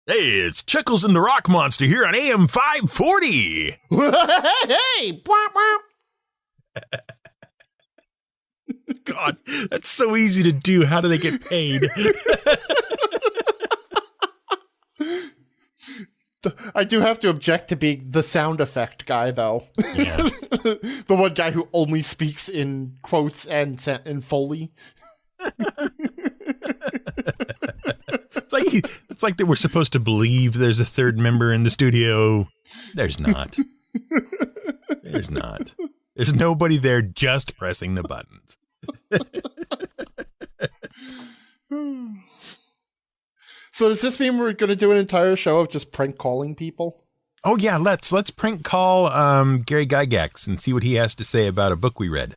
Hey, it's Chuckles and the Rock Monster here on AM 540. Hey, womp womp. God, that's so easy to do. How do they get paid? I do have to object to being the sound effect guy, though. Yeah. The one guy who only speaks in quotes and in Foley. It's like that we're supposed to believe there's a third member in the studio. There's not. There's not. There's nobody there just pressing the buttons. So does this mean we're going to do an entire show of just prank calling people? Oh yeah, let's prank call Gary Gygax and see what he has to say about a book we read.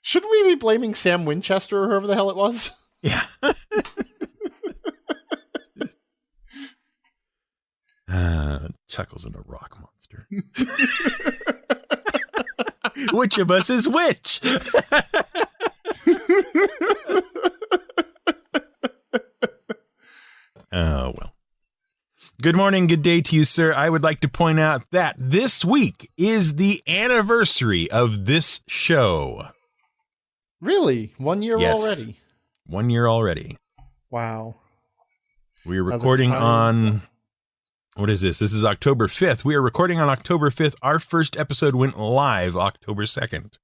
Shouldn't we be blaming Sam Winchester or whoever the hell it was? Yeah. Chuckles and a rock monster. Which of us is which? Oh, well. Good morning, good day to you, sir. I would like to point out that this week is the anniversary of this show. Really? 1 year already? 1 year already. Wow. We are recording on... What is this? This is October 5th. We are recording on October 5th. Our first episode went live October 2nd.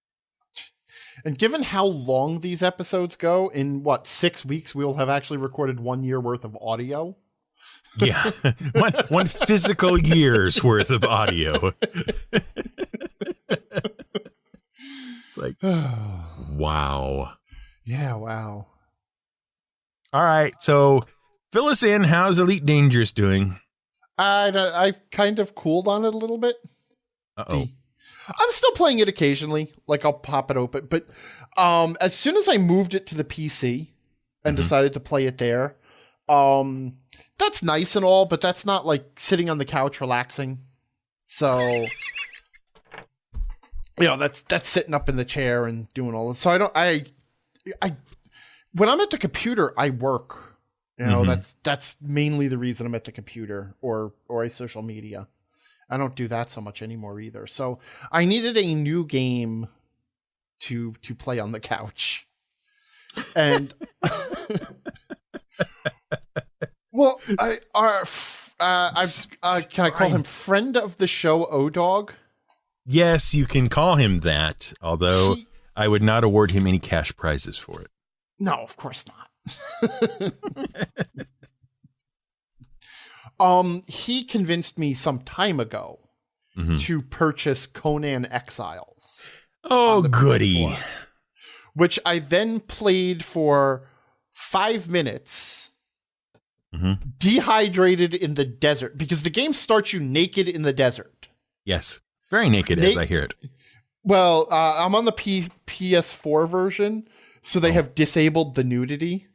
And given how long these episodes go, in 6 weeks, we'll have actually recorded 1 year worth of audio. Yeah. one physical year's worth of audio. It's like, wow. Yeah, wow. All right. So fill us in. How's Elite Dangerous doing? I've kind of cooled on it a little bit. Uh-oh. I'm still playing it occasionally. Like, I'll pop it open. But as soon as I moved it to the PC and decided to play it there, that's nice and all, but that's not like sitting on the couch relaxing. So, that's sitting up in the chair and doing all this. So I when I'm at the computer, I work. That's mainly the reason I'm at the computer or a social media. I don't do that so much anymore either. So I needed a new game to play on the couch. And well, can I call him friend of the show O-Dog? Yes, you can call him that, although I would not award him any cash prizes for it. No, of course not. He convinced me some time ago to purchase Conan Exiles. Oh, goody. PS4, which I then played for 5 minutes, dehydrated in the desert, because the game starts you naked in the desert. Yes, very naked as I hear it. Well, I'm on the PS4 version, so they have disabled the nudity.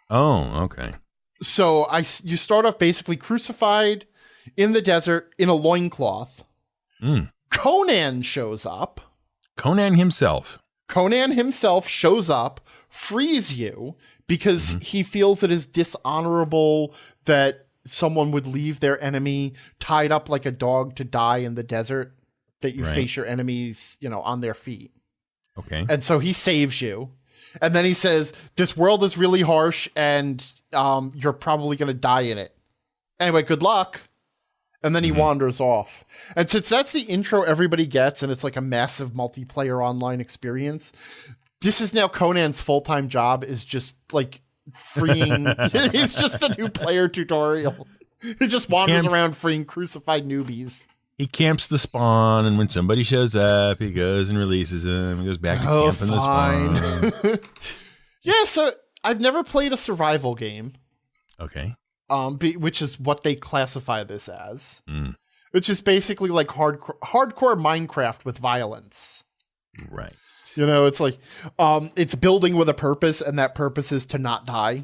Oh, okay. So you start off basically crucified in the desert in a loincloth. Conan shows up. Conan himself shows up, frees you because he feels it is dishonorable that someone would leave their enemy tied up like a dog to die in the desert, that you face your enemies, on their feet. Okay. And so he saves you. And then he says, this world is really harsh and you're probably going to die in it. Anyway, good luck. And then he wanders off. And since that's the intro everybody gets, and it's like a massive multiplayer online experience, this is now Conan's full-time job, is just like freeing. He's just a new player tutorial. He just wanders around freeing crucified newbies. He camps the spawn, and when somebody shows up, he goes and releases them. He goes back to camping the spawn. Yeah, so I've never played a survival game. Okay. Which is what they classify this as. Which is basically like hardcore Minecraft with violence. Right. It's like it's building with a purpose, and that purpose is to not die.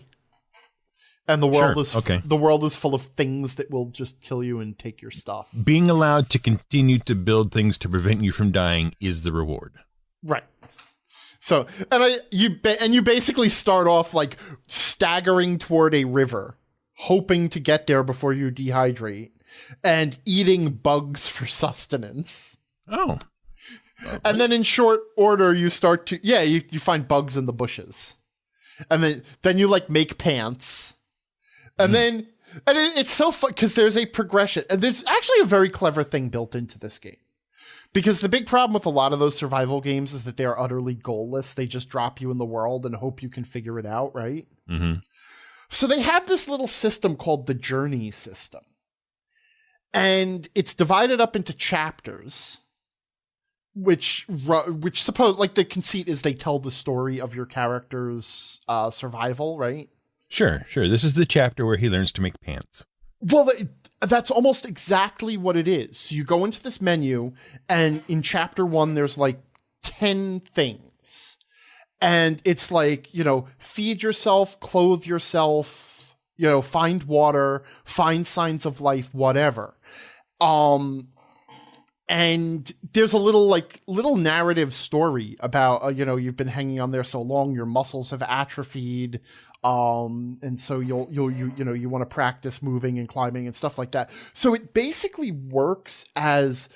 And the world is full of things that will just kill you and take your stuff. Being allowed to continue to build things to prevent you from dying is the reward. Right. So, and you basically start off like staggering toward a river, hoping to get there before you dehydrate, and eating bugs for sustenance. Oh. And then in short order, you start to, you find bugs in the bushes. And then you like make pants. And then, and it's so fun because there's a progression. And there's actually a very clever thing built into this game. Because the big problem with a lot of those survival games is that they're utterly goalless. They just drop you in the world and hope you can figure it out, right? Mm-hmm. So they have this little system called the journey system. And it's divided up into chapters, which suppose, like, the conceit is they tell the story of your character's survival, right? Sure. This is the chapter where he learns to make pants. Well, that's almost exactly what it is. So you go into this menu, and in chapter 1, there's like 10 things. And it's like, feed yourself, clothe yourself, find water, find signs of life, whatever. And there's a little narrative story about, you've been hanging on there so long, your muscles have atrophied. And so you want to practice moving and climbing and stuff like that. So it basically works as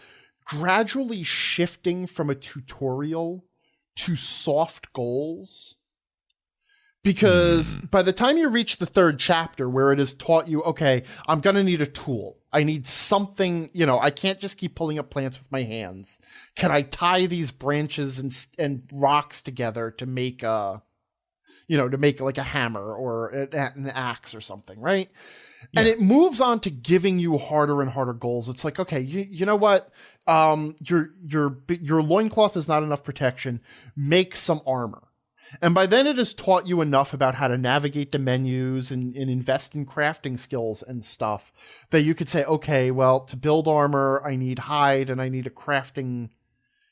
gradually shifting from a tutorial to soft goals. Because by the time you reach the 3rd chapter where it has taught you, okay, I'm going to need a tool. I need something, I can't just keep pulling up plants with my hands. Can I tie these branches and rocks together to make like a hammer or an axe or something, right? Yeah. And it moves on to giving you harder and harder goals. It's like, okay, you know what? Your loincloth is not enough protection. Make some armor. And by then it has taught you enough about how to navigate the menus and invest in crafting skills and stuff that you could say, okay, well, to build armor, I need hide and I need a crafting,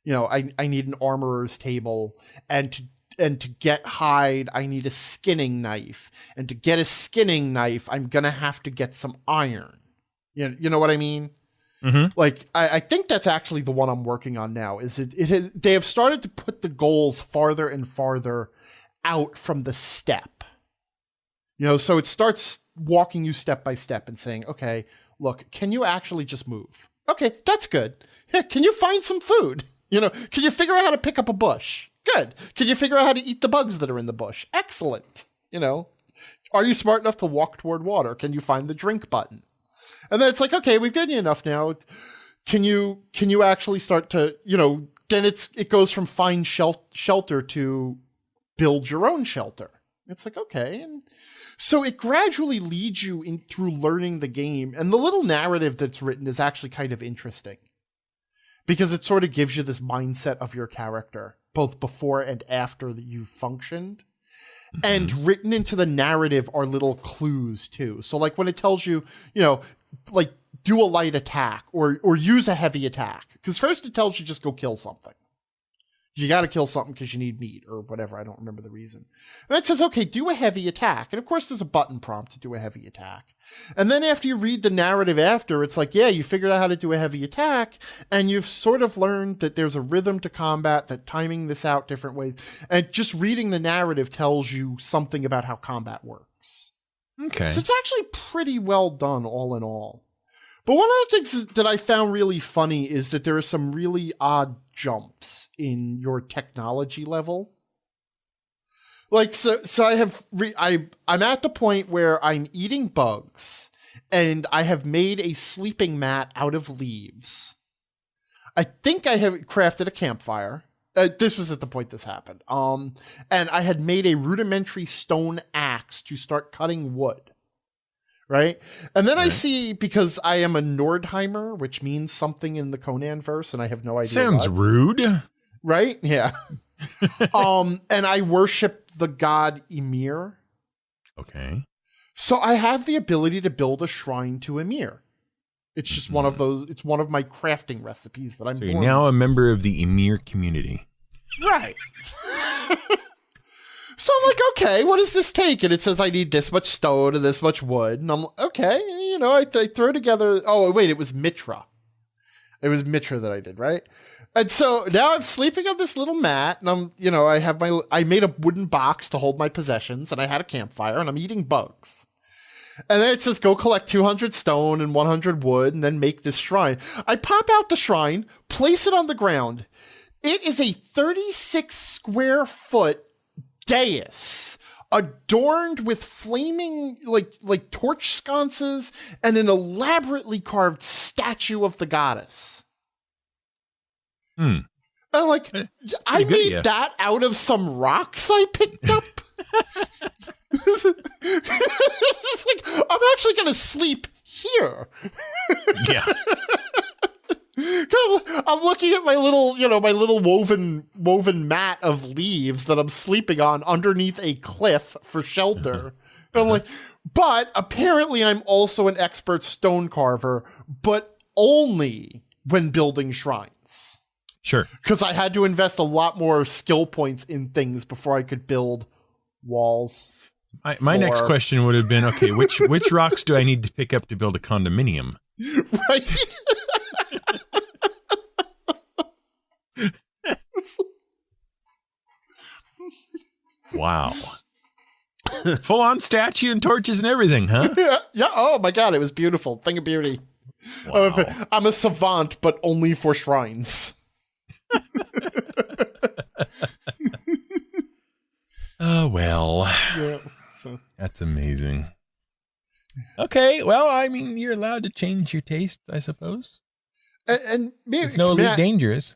I need an armorer's table. And to get hide, I need a skinning knife. And to get a skinning knife, I'm going to have to get some iron. You know what I mean? Mm-hmm. Like, I think that's actually the one I'm working on now. They have started to put the goals farther and farther out from the step. So it starts walking you step by step and saying, okay, look, can you actually just move? Okay, that's good. Yeah, can you find some food? Can you figure out how to pick up a bush? Good. Can you figure out how to eat the bugs that are in the bush? Excellent. Are you smart enough to walk toward water? Can you find the drink button? And then it's like, okay, we've given you enough now. Can you actually start to, then it goes from find shelter to build your own shelter. It's like, okay. And so it gradually leads you in through learning the game. And the little narrative that's written is actually kind of interesting because it sort of gives you this mindset of your character, both before and after that you've functioned. Mm-hmm. And written into the narrative are little clues too. So like when it tells you, like do a light attack or use a heavy attack. Because first it tells you just go kill something. You got to kill something because you need meat or whatever. I don't remember the reason. And then it says, okay, do a heavy attack. And of course there's a button prompt to do a heavy attack. And then after you read the narrative after, it's like, yeah, you figured out how to do a heavy attack. And you've sort of learned that there's a rhythm to combat, that timing this out different ways. And just reading the narrative tells you something about how combat works. Okay. So it's actually pretty well done all in all. But one of the things that I found really funny is that there are some really odd jumps in your technology level. Like, so I'm at the point where I'm eating bugs and I have made a sleeping mat out of leaves. I think I have crafted a campfire. This was at the point this happened. And I had made a rudimentary stone axe to start cutting wood. Right? And then I see, because I am a Nordheimer, which means something in the Conan verse, and I have no idea. Sounds rude. Right? Yeah. And I worship the god Ymir. Okay. So I have the ability to build a shrine to Ymir. It's just one of those, it's one of my crafting recipes that I'm So you're now a member of the Ymir community. Right. So I'm like, okay, what does this take? And it says I need this much stone and this much wood. And I'm like, okay, I throw together. Oh, wait, it was Mitra. It was Mitra that I did, right? And so now I'm sleeping on this little mat, and I made a wooden box to hold my possessions, and I had a campfire, and I'm eating bugs. And then it says, go collect 200 stone and 100 wood, and then make this shrine. I pop out the shrine, place it on the ground. It is a 36 square foot dais, adorned with flaming, like torch sconces, and an elaborately carved statue of the goddess. And I'm like, I made that out of some rocks I picked up. It's like, I'm actually going to sleep here. Yeah. I'm looking at my little woven mat of leaves that I'm sleeping on underneath a cliff for shelter. And I'm like, but apparently I'm also an expert stone carver, but only when building shrines. Sure. Because I had to invest a lot more skill points in things before I could build walls. My next question would have been, okay, which rocks do I need to pick up to build a condominium? Right? Wow. Full on statue and torches and everything, huh? Yeah. Oh my God, it was beautiful. Thing of beauty. Wow. I'm a savant, but only for shrines. Oh, well. Yeah, so. That's amazing. Okay, well, I mean, you're allowed to change your taste, I suppose. And maybe, it's no Elite Dangerous.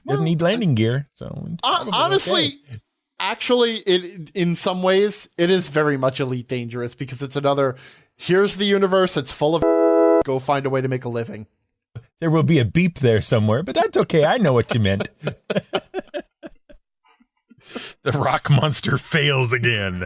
Doesn't need landing gear, so honestly, okay. Actually, in some ways, it is very much Elite Dangerous because it's another, here's the universe, it's full of go find a way to make a living. There will be a beep there somewhere, but that's okay. I know what you meant. The rock monster fails again.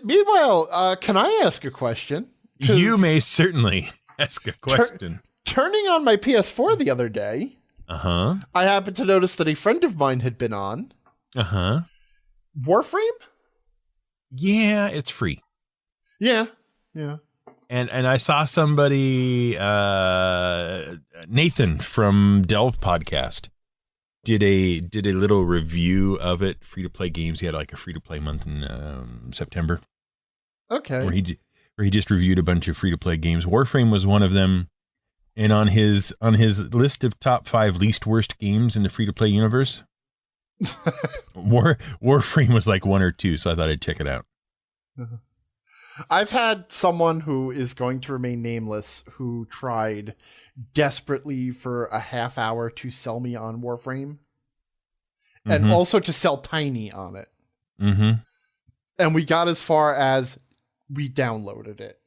Meanwhile, can I ask a question? You may certainly ask a question. Turning on my PS4 the other day, I happened to notice that a friend of mine had been on. Warframe? Yeah, it's free. Yeah. And I saw somebody, Nathan from Delve Podcast, did a little review of it. Free to play games. He had like a free to play month in September. Okay. Where he just reviewed a bunch of free to play games. Warframe was one of them. And on his list of top 5 least worst games in the free to play universe, Warframe was like 1 or 2. So I thought I'd check it out. I've had someone who is going to remain nameless who tried desperately for a half hour to sell me on Warframe and also to sell Tiny on it. And we got as far as we downloaded it.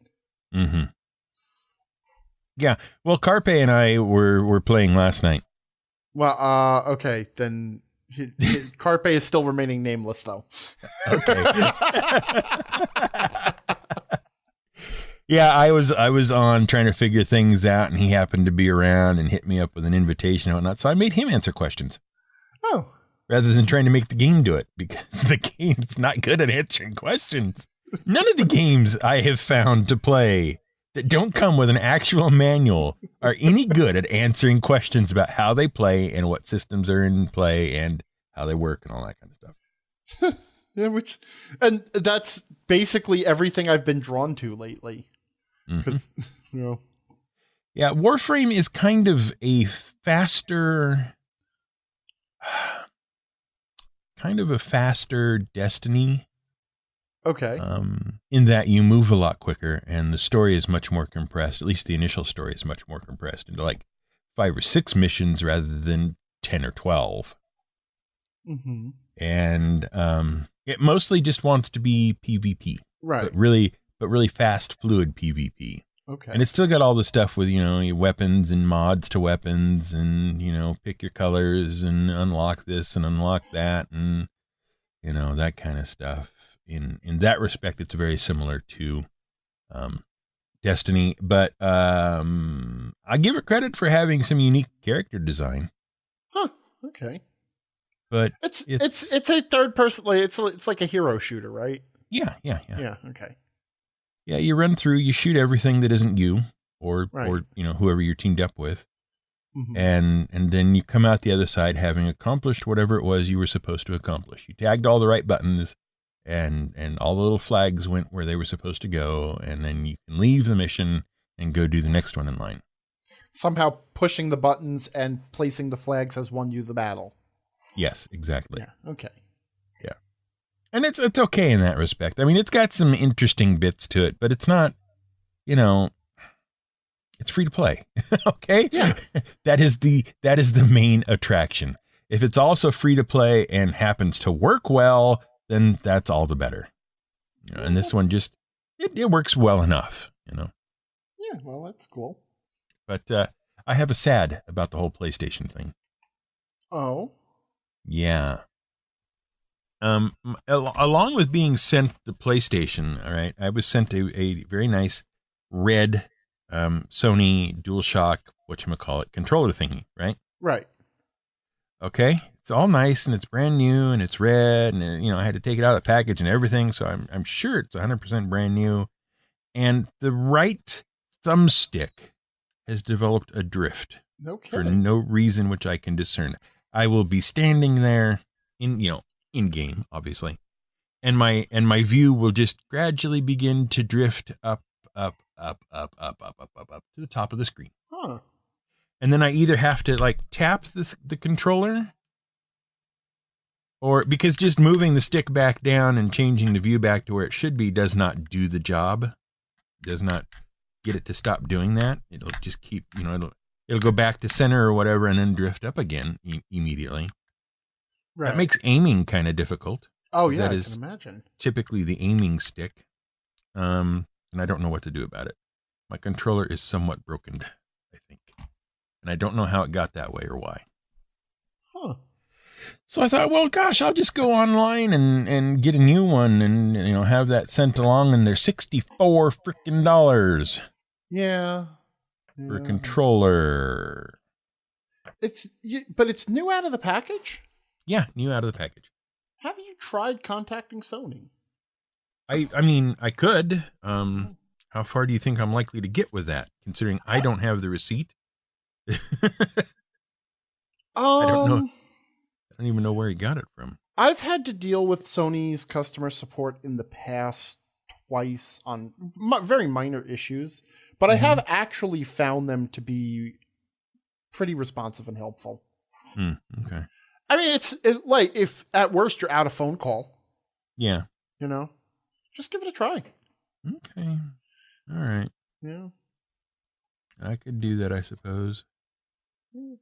Yeah. Well, Carpe and I were playing last night. Well, okay, then Carpe is still remaining nameless though. Okay. Yeah, I was on trying to figure things out, and he happened to be around and hit me up with an invitation and whatnot. So I made him answer questions. Oh. Rather than trying to make the game do it, because the game's not good at answering questions. None of the games I have found to play that don't come with an actual manual are any good at answering questions about how they play and what systems are in play and how they work and all that kind of stuff. Yeah, and that's basically everything I've been drawn to lately. Because, Yeah, Warframe is kind of a faster Destiny. Okay. In that you move a lot quicker and the story is much more compressed. At least the initial story is much more compressed into like 5 or 6 missions rather than 10 or 12. And it mostly just wants to be PvP. Right. But really fast, fluid PvP. Okay. And it's still got all the stuff with, your weapons and mods to weapons and, pick your colors and unlock this and unlock that and, that kind of stuff. In that respect, it's very similar to Destiny, but I give it credit for having some unique character design. Huh. Okay. But it's a third person. It's like a hero shooter, right? Yeah. Yeah. Okay. Yeah, you run through, you shoot everything that isn't you or Right. or whoever you're teamed up with. Mhm. And then you come out the other side having accomplished whatever it was you were supposed to accomplish. You tagged all the right buttons and all the little flags went where they were supposed to go, and then you can leave the mission and go do the next one in line. Somehow pushing the buttons and placing the flags has won you the battle. Yes, exactly. Yeah. Okay. Yeah. And it's okay in that respect. I mean, it's got some interesting bits to it, but it's not, it's free to play. Okay? Yeah. That is the main attraction. If it's also free to play and happens to work well, then that's all the better. And this one just it works well enough, Yeah, well, that's cool. But I have a sad about the whole PlayStation thing. Oh. Yeah. Along with being sent the PlayStation, all right, I was sent a very nice red Sony DualShock, whatchamacallit, controller thingy, right? Right. Okay. It's all nice and it's brand new and it's red and I had to take it out of the package and everything, so I'm sure it's 100% brand new. And the right thumbstick has developed a drift for no reason which I can discern. I will be standing there in game, obviously, and my view will just gradually begin to drift up to the top of the screen. Huh. And then I either have to tap the controller, or because just moving the stick back down and changing the view back to where it should be does not do the job. Does not get it to stop doing that. It'll just keep, it'll go back to center or whatever and then drift up again immediately. Right. That makes aiming kind of difficult. Oh yeah, that I is can imagine. Typically the aiming stick. And I don't know what to do about it. My controller is somewhat broken, I think. And I don't know how it got that way or why. Huh. So I thought, well, gosh, I'll just go online and get a new one and, have that sent along. And they're $64 freaking. Yeah. For a controller. But it's new out of the package? Yeah, new out of the package. Have you tried contacting Sony? I mean, I could. How far do you think I'm likely to get with that, considering I don't have the receipt? I don't know. I don't even know where he got it from. I've had to deal with Sony's customer support in the past twice on very minor issues, but I have actually found them to be pretty responsive and helpful. Okay. I mean, it's if at worst you're out of phone call. Yeah. Just give it a try. Okay. All right. Yeah. I could do that, I suppose.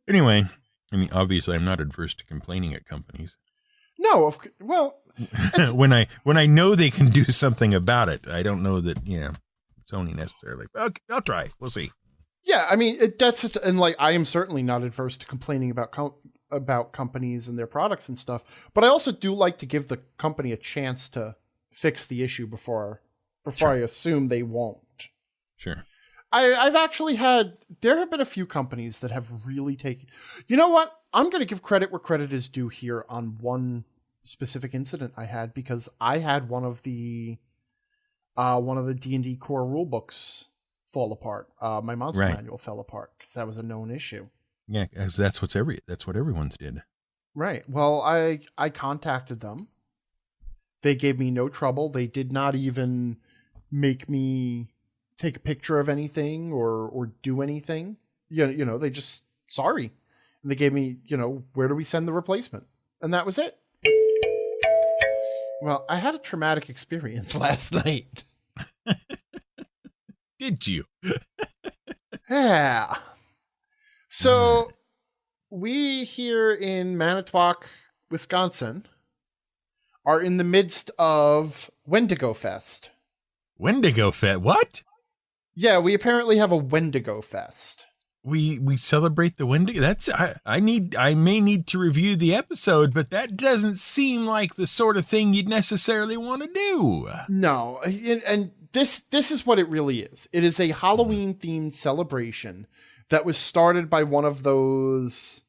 Anyway, I mean, obviously, I'm not adverse to complaining at companies. No, when I know they can do something about it, I don't know that Sony necessarily. Okay, I'll try. We'll see. Yeah, I mean I am certainly not adverse to complaining about companies and their products and stuff, but I also do like to give the company a chance to fix the issue before I assume they won't. Sure. I've actually there have been a few companies that have really taken, you know what? I'm going to give credit where credit is due here on one specific incident I had, because I had one of the D&D core rule books fall apart. My monster manual fell apart because that was a known issue. Yeah, because that's what everyone's did. Right. Well, I contacted them. They gave me no trouble. They did not even make me take a picture of anything or do anything. They just, sorry. And they gave me, where do we send the replacement? And that was it. Well, I had a traumatic experience last night. Did you? Yeah. So we here in Manitowoc, Wisconsin, are in the midst of Wendigo Fest. Wendigo Fest? What? Yeah, we apparently have a Wendigo Fest. We celebrate the Wendigo. That's I may need to review the episode, but that doesn't seem like the sort of thing you'd necessarily want to do. No, and this is what it really is. It is a Halloween themed celebration that was started by one of those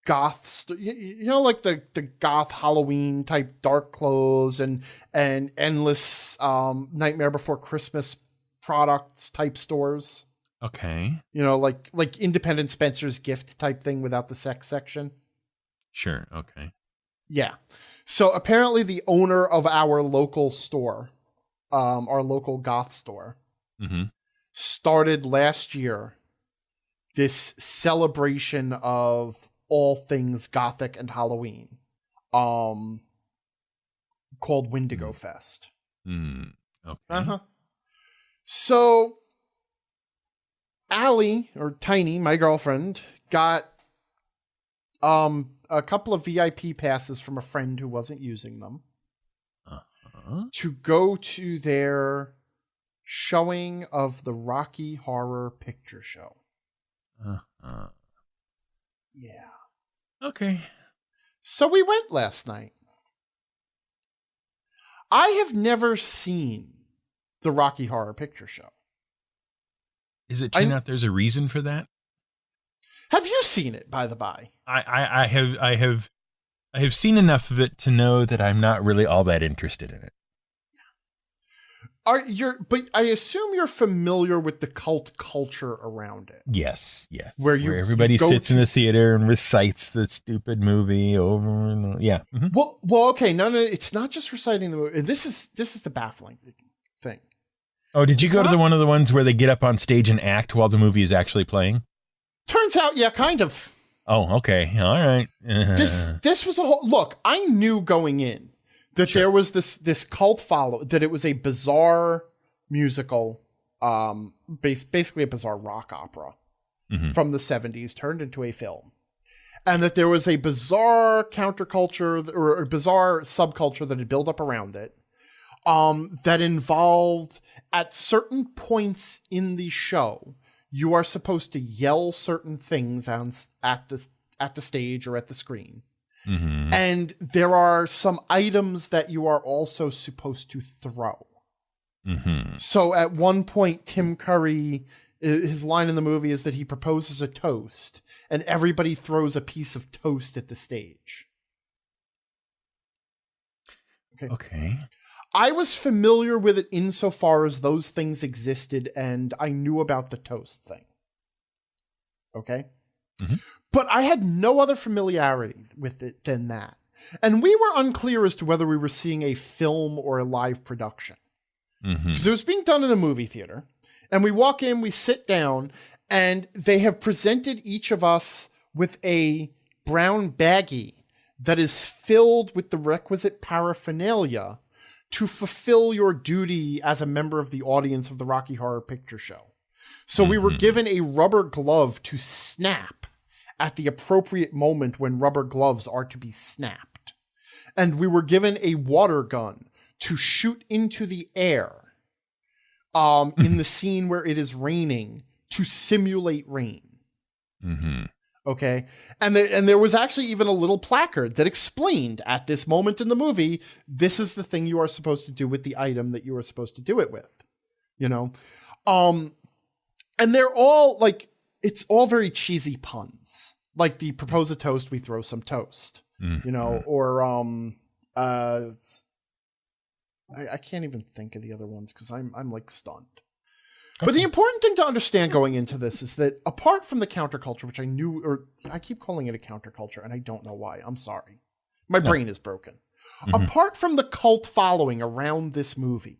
you know, like the goth Halloween type dark clothes and endless Nightmare Before Christmas products type stores. Okay. You know, like independent Spencer's gift type thing without the sex section. Sure. Okay. Yeah. So apparently the owner of our local store, our local goth store, started last year this celebration of all things Gothic and Halloween, called Wendigo Fest. Okay. So Allie, or Tiny, my girlfriend, got a couple of VIP passes from a friend who wasn't using them to go to their showing of the Rocky Horror Picture Show. Yeah. Okay. So we went last night. I have never seen the Rocky Horror Picture Show. Is it turn out there's a reason for that? Have you seen it, by the by? I have seen enough of it to know that I'm not really all that interested in it. But I assume you're familiar with the cult culture around it. Yes. Where everybody sits in the theater and recites the stupid movie over and over. Yeah. Mm-hmm. Well, okay, no, it's not just reciting the movie. This is the baffling thing. Oh, did you go to the one of the ones where they get up on stage and act while the movie is actually playing? Turns out, yeah, kind of. Oh, okay. All right. This was a whole look. I knew going in that there was this cult follow, that it was a bizarre musical, basically a bizarre rock opera from the 70s turned into a film. And that there was a bizarre counterculture or a bizarre subculture that had built up around it, that involved at certain points in the show, you are supposed to yell certain things at the stage or at the screen. And there are some items that you are also supposed to throw. So at one point, Tim Curry, his line in the movie is that he proposes a toast and everybody throws a piece of toast at the stage. Okay. I was familiar with it insofar as those things existed and I knew about the toast thing. Okay? But I had no other familiarity with it than that. And we were unclear as to whether we were seeing a film or a live production. Because it was being done in a movie theater. And we walk in, we sit down, and they have presented each of us with a brown baggie that is filled with the requisite paraphernalia to fulfill your duty as a member of the audience of the Rocky Horror Picture Show. So we were given a rubber glove to snap at the appropriate moment when rubber gloves are to be snapped. And we were given a water gun to shoot into the air in the scene where it is raining to simulate rain. Okay. And there was actually even a little placard that explained at this moment in the movie, this is the thing you are supposed to do with the item that you are supposed to do it with, you know? And they're all like, it's all very cheesy puns. Like the propose a toast, we throw some toast, you know, or, I can't even think of the other ones because I'm like stunned. But the important thing to understand going into this is that apart from the counterculture, which I knew, or I keep calling it a counterculture and I don't know why. I'm sorry. My brain is broken. Apart from the cult following around this movie,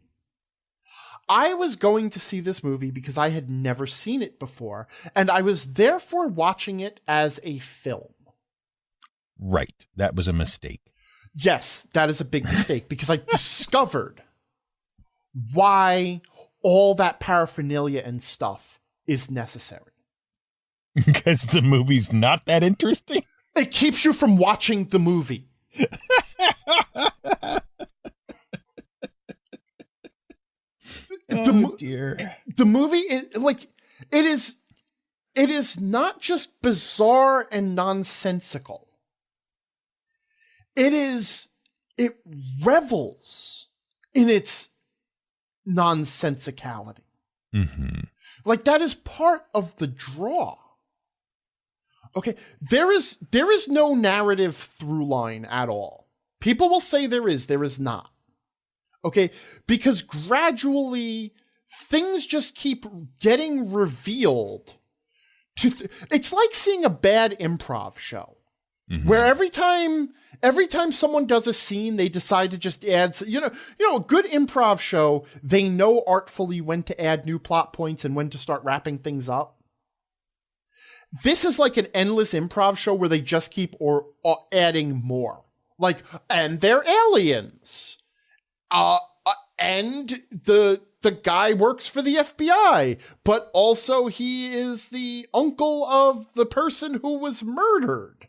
I was going to see this movie because I had never seen it before, and I was therefore watching it as a film. Right. That was a mistake. Yes, that is a big mistake because I discovered why all that paraphernalia and stuff is necessary. Because the movie's not that interesting? It keeps you from watching the movie. Dear. The movie is like, it is not just bizarre and nonsensical. It revels in its nonsensicality. Like that is part of the draw. Okay, there is no narrative through line at all. People will say there is not. Okay, because gradually things just keep getting revealed. It's like seeing a bad improv show, where every time someone does a scene, they decide to just add, a good improv show, they know artfully when to add new plot points and when to start wrapping things up. This is like an endless improv show where they just keep adding more. Like, and they're aliens. And the guy works for the FBI, but also he is the uncle of the person who was murdered.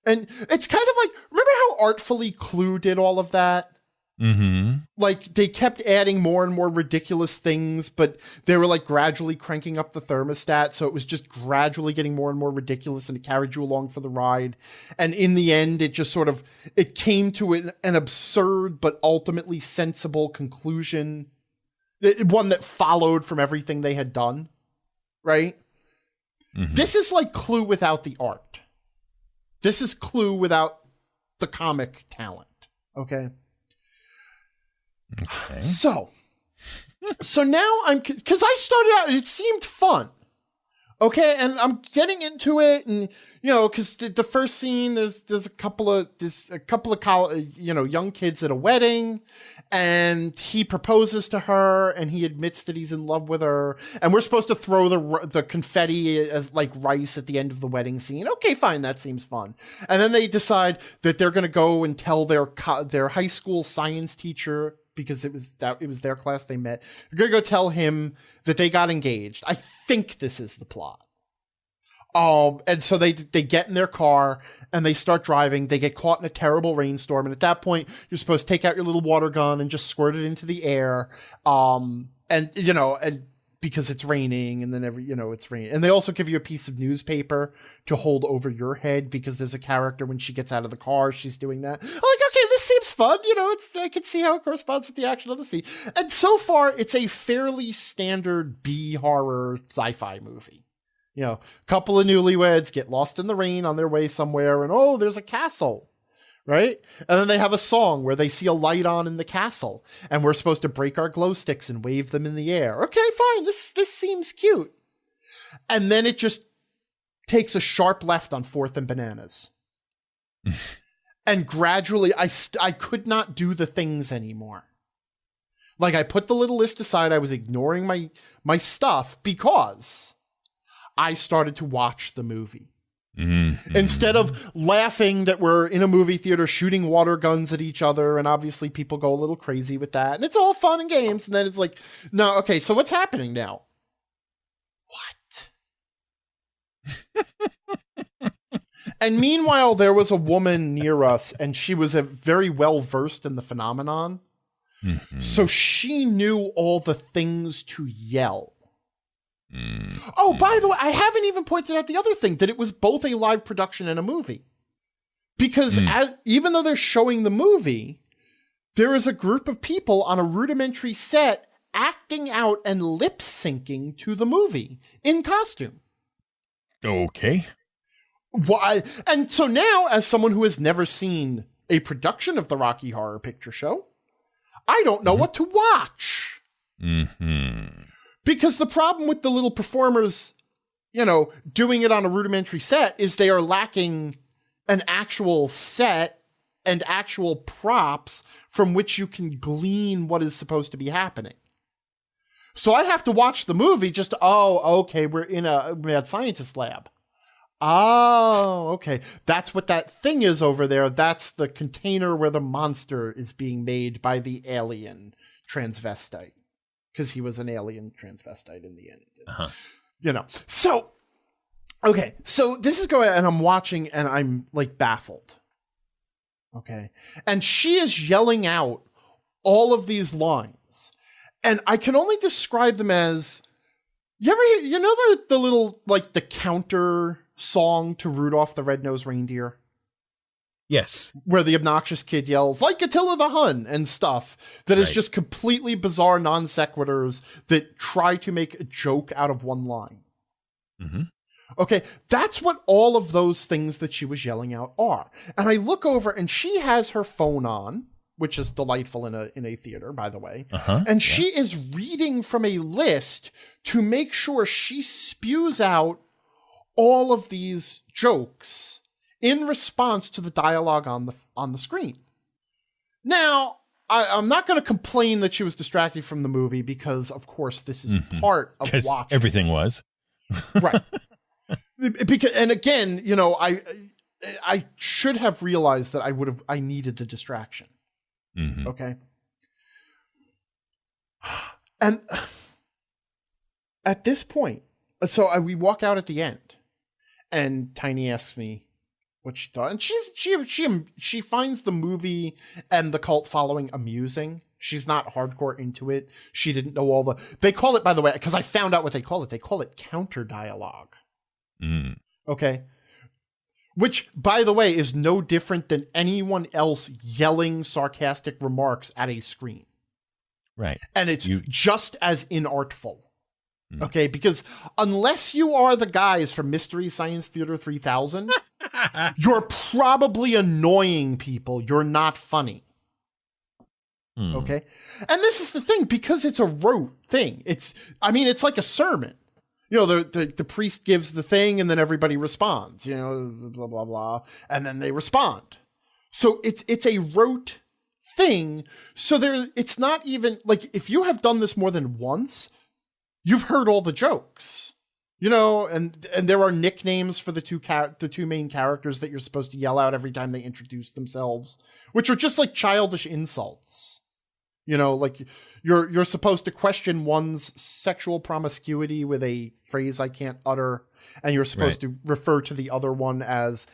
And it's kind of like, remember how artfully Clue did all of that? Mm-hmm. Like, they kept adding more and more ridiculous things, but they were like gradually cranking up the thermostat, so it was just gradually getting more and more ridiculous, and it carried you along for the ride. And in the end, it just sort of, it came to an absurd but ultimately sensible conclusion. One that followed from everything they had done, right? Mm-hmm. This is like Clue without the art. This is Clue without the comic talent, okay? Okay. So now because I started out, it seemed fun. Okay, and I'm getting into it, and because the first scene, there's a couple of young kids at a wedding, and he proposes to her, and he admits that he's in love with her, and we're supposed to throw the confetti as like rice at the end of the wedding scene. Okay, fine, that seems fun. And then they decide that they're going to go and tell their high school science teacher, because it was their class they met. They're going to go tell him that they got engaged. I think this is the plot. And so they get in their car and they start driving. They get caught in a terrible rainstorm. And at that point, you're supposed to take out your little water gun and just squirt it into the air. And because it's raining, and then it's raining. And they also give you a piece of newspaper to hold over your head, because there's a character, when she gets out of the car, she's doing that. I'm like, okay, this seems fun. I can see how it corresponds with the action of the scene. And so far, it's a fairly standard B horror sci-fi movie. Couple of newlyweds get lost in the rain on their way somewhere, and there's a castle. Right? And then they have a song where they see a light on in the castle, and we're supposed to break our glow sticks and wave them in the air. Okay, fine. This seems cute. And then it just takes a sharp left on 4th and Bananas. And gradually, I could not do the things anymore. Like, I put the little list aside. I was ignoring my stuff because I started to watch the movie. Mm-hmm. Instead of laughing that we're in a movie theater shooting water guns at each other, and obviously people go a little crazy with that, and it's all fun and games, and then it's like, no, okay, so what's happening now? What? And meanwhile, there was a woman near us, and she was very well versed in the phenomenon, so she knew all the things to yell. Oh, by the way, I haven't even pointed out the other thing, that it was both a live production and a movie. Because even though they're showing the movie, there is a group of people on a rudimentary set acting out and lip syncing to the movie in costume. Okay. Why? And so now, as someone who has never seen a production of the Rocky Horror Picture Show, I don't know what to watch. Mm-hmm. Because the problem with the little performers, doing it on a rudimentary set is they are lacking an actual set and actual props from which you can glean what is supposed to be happening. So I have to watch the movie just, okay, we're in a mad scientist lab. Oh, okay. That's what that thing is over there. That's the container where the monster is being made by the alien transvestite. Because he was an alien transvestite in the end. Uh-huh. So, okay. So this is going, and I'm watching, and I'm like baffled. Okay. And she is yelling out all of these lines. And I can only describe them as, the little, like the counter song to Rudolph the Red-Nosed Reindeer? Yes. Where the obnoxious kid yells, like Attila the Hun, and stuff that is just completely bizarre non sequiturs that try to make a joke out of one line. Mm-hmm. Okay, that's what all of those things that she was yelling out are. And I look over and she has her phone on, which is delightful in a theater, by the way. And she is reading from a list to make sure she spews out all of these jokes in response to the dialogue on the screen. Now, I'm not going to complain that she was distracted from the movie because, of course, this is part of watching. Everything was. Right. Because, and again, you know, I should have realized that I needed the distraction. Okay. And at this point, so we walk out at the end, and Tiny asks me what she thought, and she finds the movie and the cult following amusing. She's not hardcore into it. She didn't know they call it, by the way, because I found out what they call it. They call it counter dialogue. Okay. Which, by the way, is no different than anyone else yelling sarcastic remarks at a screen. Right. And it's just as inartful. Okay, because unless you are the guys from Mystery Science Theater 3000, you're probably annoying people. You're not funny. Okay? And this is the thing, because it's a rote thing. It's like a sermon. You know, the priest gives the thing and then everybody responds, you know, blah, blah, blah. And then they respond. So it's a rote thing. So it's not even like, if you have done this more than once, you've heard all the jokes, you know, and there are nicknames for the two main characters that you're supposed to yell out every time they introduce themselves, which are just like childish insults. You know, like you're supposed to question one's sexual promiscuity with a phrase I can't utter, and you're supposed to refer to the other one as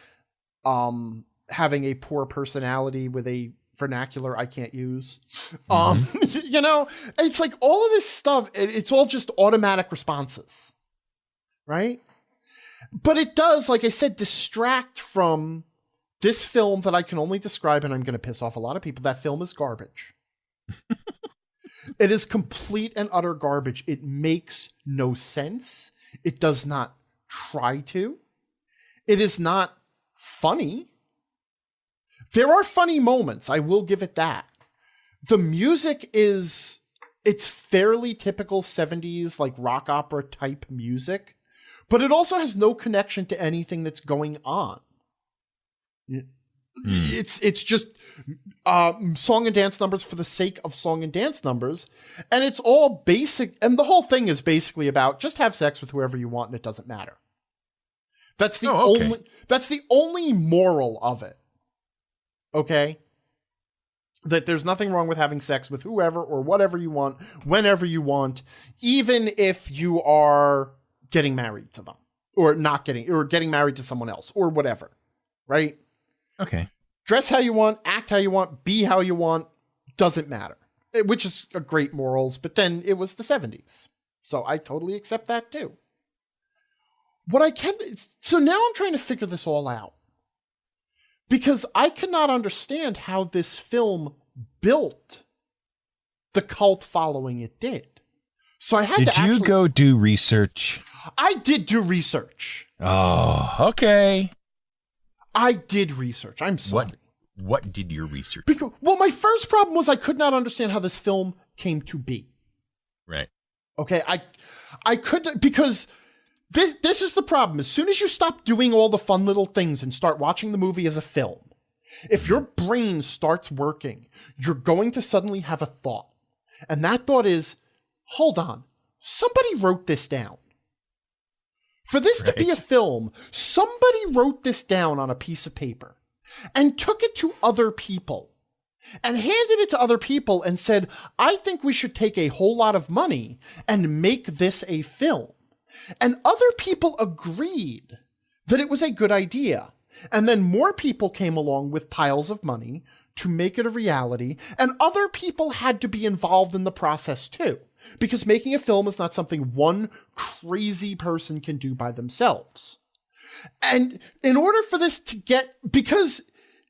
having a poor personality with a vernacular I can't use. You know, it's like all of this stuff, it's all just automatic responses, right? But it does, like I said, distract from this film that I can only describe, and I'm going to piss off a lot of people. That film is garbage. It is complete and utter garbage. It makes no sense. It does not try to. It is not funny. There are funny moments. I will give it that. The music it's fairly typical 70s, like rock opera type music, but it also has no connection to anything that's going on. It's just song and dance numbers for the sake of song and dance numbers, and it's all basic, and the whole thing is basically about just have sex with whoever you want and it doesn't matter. That's the only moral of it. Okay? That there's nothing wrong with having sex with whoever or whatever you want, whenever you want, even if you are getting married to them or getting married to someone else or whatever. Right? Okay. Dress how you want, act how you want, be how you want, doesn't matter. Which is a great morals, but then it was the 70s. So I totally accept that too. So now I'm trying to figure this all out. Because I cannot understand how this film built the cult following it did. So I had to Did you go do research? I did do research. Oh, okay. I did research. I'm sorry. What did your research? Well, my first problem was I could not understand how this film came to be. Right. Okay, I couldn't, because this is the problem. As soon as you stop doing all the fun little things and start watching the movie as a film, if your brain starts working, you're going to suddenly have a thought. And that thought is, hold on, somebody wrote this down. For this to be a film, somebody wrote this down on a piece of paper and took it to other people and handed it to other people and said, I think we should take a whole lot of money and make this a film. And other people agreed that it was a good idea. And then more people came along with piles of money to make it a reality. And other people had to be involved in the process too. Because making a film is not something one crazy person can do by themselves. And in order for this to because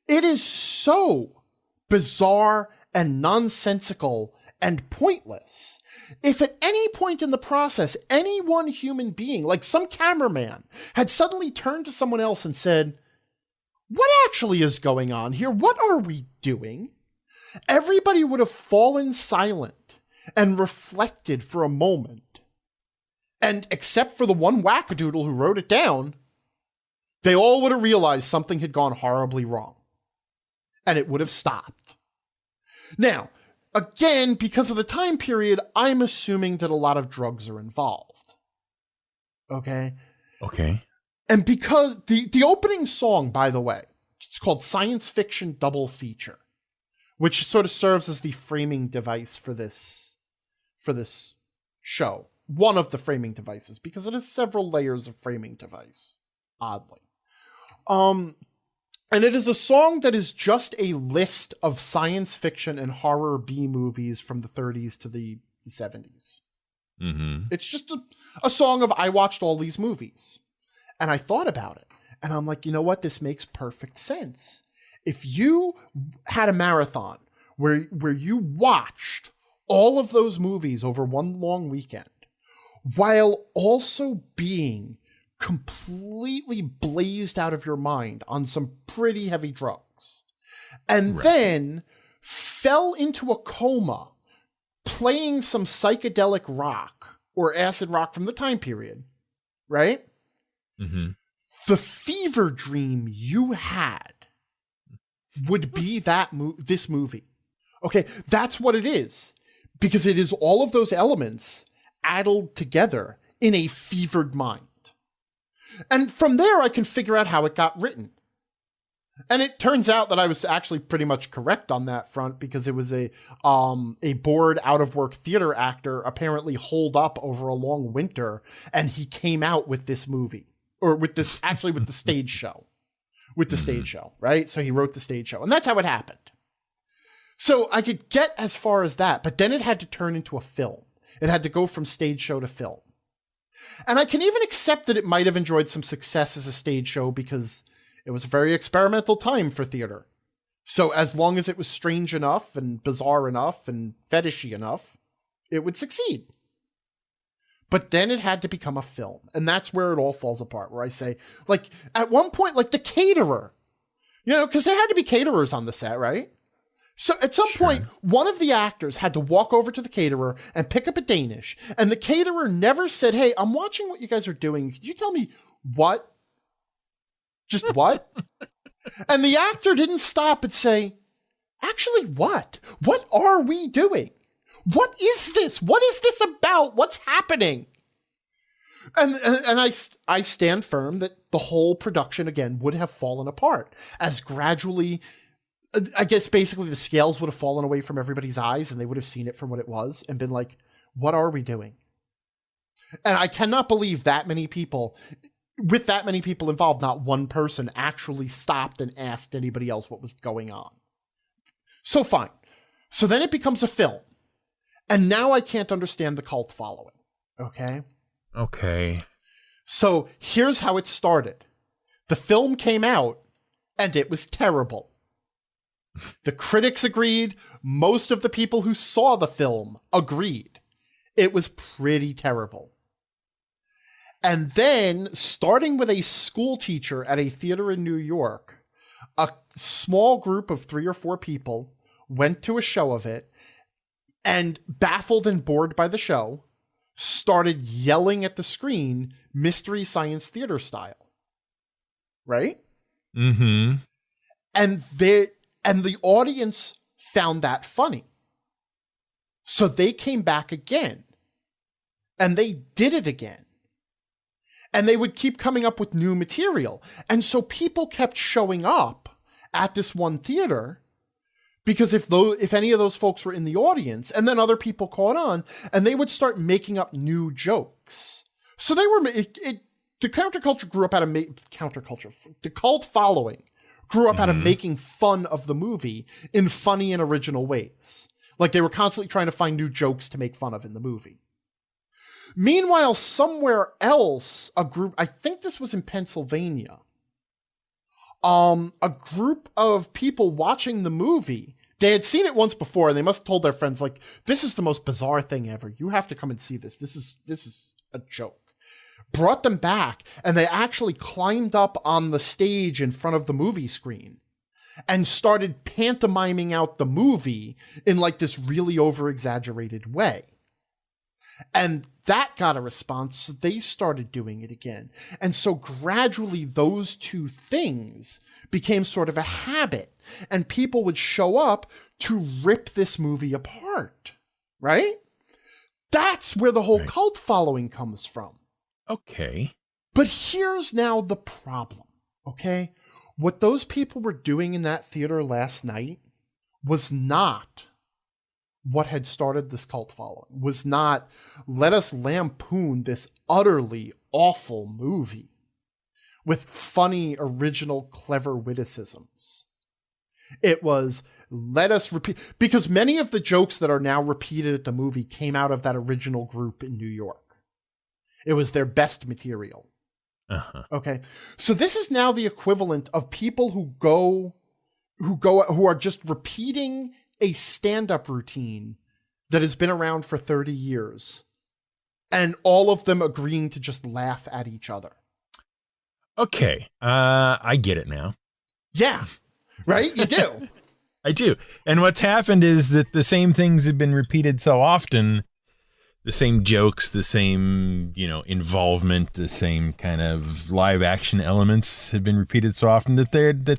it is so bizarre and nonsensical and pointless. If at any point in the process, any one human being, like some cameraman, had suddenly turned to someone else and said, what actually is going on here? What are we doing? Everybody would have fallen silent and reflected for a moment. And except for the one wackadoodle who wrote it down, they all would have realized something had gone horribly wrong. And it would have stopped. Now, again, because of the time period, I'm assuming that a lot of drugs are involved. Okay? Okay. And because the opening song, by the way, it's called Science Fiction Double Feature, which sort of serves as the framing device for this show. One of the framing devices, because it has several layers of framing device, oddly. And it is a song that is just a list of science fiction and horror B movies from the 30s to the 70s. Mm-hmm. It's just a song of, I watched all these movies. And I thought about it. And I'm like, you know what? This makes perfect sense. If you had a marathon where you watched all of those movies over one long weekend, while also being completely blazed out of your mind on some pretty heavy drugs, and then fell into a coma playing some psychedelic rock or acid rock from the time period, right? Mm-hmm. The fever dream you had would be this movie. Okay, that's what it is. Because it is all of those elements addled together in a fevered mind. And from there, I can figure out how it got written. And it turns out that I was actually pretty much correct on that front, because it was a bored, out-of-work theater actor apparently holed up over a long winter, and he came out with this movie. Or with the stage show. With the stage show, right? So he wrote the stage show. And that's how it happened. So I could get as far as that, but then it had to turn into a film. It had to go from stage show to film. And I can even accept that it might have enjoyed some success as a stage show, because it was a very experimental time for theater. So as long as it was strange enough and bizarre enough and fetishy enough, it would succeed. But then it had to become a film. And that's where it all falls apart, where I say, like, at one point, like the caterer, you know, because there had to be caterers on the set, right? So at some point, one of the actors had to walk over to the caterer and pick up a Danish. And the caterer never said, hey, I'm watching what you guys are doing. Can you tell me what? Just what? And the actor didn't stop and say, actually, what? What are we doing? What is this? What is this about? What's happening? And I stand firm that the whole production, again, would have fallen apart as gradually, I guess basically the scales would have fallen away from everybody's eyes, and they would have seen it from what it was and been like, what are we doing? And I cannot believe that many people, with that many people involved, not one person actually stopped and asked anybody else what was going on. So fine. So then it becomes a film. And now I can't understand the cult following. Okay? Okay. So here's how it started. The film came out, and it was terrible. The critics agreed. Most of the people who saw the film agreed. It was pretty terrible. And then, starting with a school teacher at a theater in New York, a small group of 3 or 4 people went to a show of it, and, baffled and bored by the show, started yelling at the screen Mystery Science Theater style. Right? Mm-hmm. And the audience found that funny. So they came back again. And they did it again. And they would keep coming up with new material. And so people kept showing up at this one theater, because if any of those folks were in the audience, and then other people caught on, and they would start making up new jokes. So they were, the counterculture grew up out of, the cult following grew up out of making fun of the movie in funny and original ways. Like they were constantly trying to find new jokes to make fun of in the movie. Meanwhile, somewhere else, a group, I think this was in Pennsylvania, a group of people watching the movie they had seen it once before, and they must have told their friends, like, this is the most bizarre thing ever. You have to come and see this. This is a joke. Brought them back, and they actually climbed up on the stage in front of the movie screen and started pantomiming out the movie in like this really over-exaggerated way. And that got a response, so they started doing it again. And so gradually those two things became sort of a habit, and people would show up to rip this movie apart, right? That's where the whole cult following comes from. Okay. But here's now the problem, okay? What those people were doing in that theater last night was not what had started this cult following, was not, let us lampoon this utterly awful movie with funny, original, clever witticisms. It was, let us repeat, because many of the jokes that are now repeated at the movie came out of that original group in New York. It was their best material. Uh-huh. Okay. So this is now the equivalent of people who are just repeating a stand-up routine that has been around for 30 years, and all of them agreeing to just laugh at each other. Okay. I get it now. Yeah. Right? You do. I do. And what's happened is that the same things have been repeated so often, the same jokes, the same, involvement, the same kind of live action elements have been repeated so often that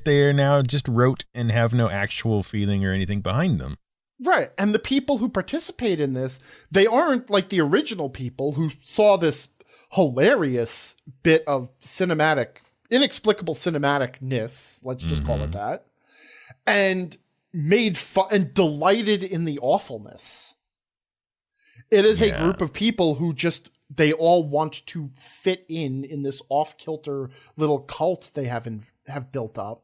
they are now just rote and have no actual feeling or anything behind them. Right. And the people who participate in this, they aren't like the original people who saw this hilarious bit of inexplicable cinematicness, let's just call it that, and made fun and delighted in the awfulness. It is a group of people who they all want to fit in this off-kilter little cult they have built up.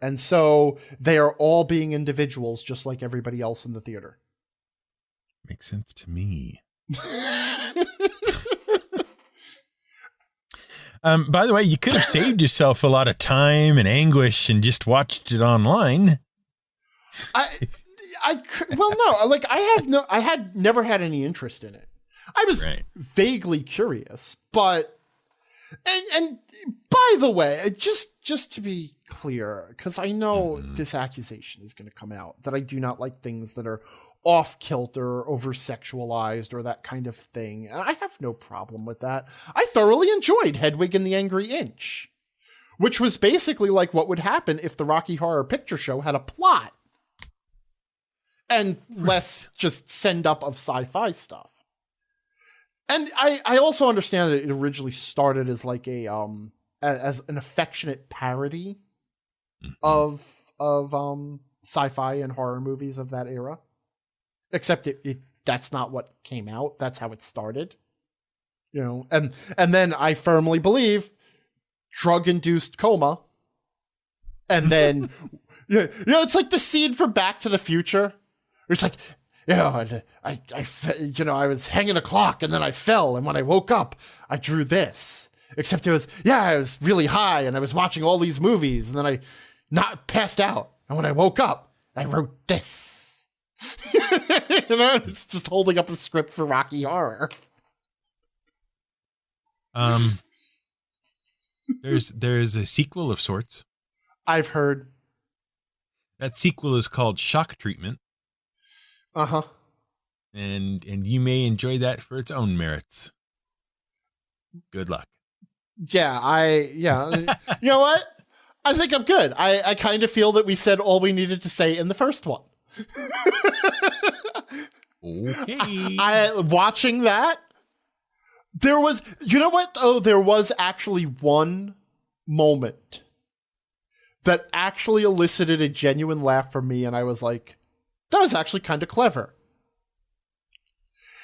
And so they are all being individuals just like everybody else in the theater. Makes sense to me. By the way, you could have saved yourself a lot of time and anguish and just watched it online. I had never had any interest in it. I was vaguely curious, but, and by the way, just to be clear, because I know this accusation is going to come out that I do not like things that are off kilter, over sexualized, or that kind of thing. And I have no problem with that. I thoroughly enjoyed Hedwig and the Angry Inch, which was basically like what would happen if the Rocky Horror Picture Show had a plot. And less just send up of sci-fi stuff. And I also understand that it originally started as like as an affectionate parody of sci-fi and horror movies of that era. Except that's not what came out. That's how it started. And then I firmly believe drug-induced coma. And then it's like the scene from Back to the Future. It's like, I was hanging a clock and then I fell. And when I woke up, I drew this. Except I was really high and I was watching all these movies and then I not passed out. And when I woke up, I wrote this. It's just holding up a script for Rocky Horror. There's a sequel of sorts. I've heard. That sequel is called Shock Treatment. Uh-huh. And you may enjoy that for its own merits. Good luck. Yeah. You know what? I think I'm good. I kind of feel that we said all we needed to say in the first one. Okay. Watching that, there was, there was actually one moment that actually elicited a genuine laugh from me, and I was like, that was actually kind of clever.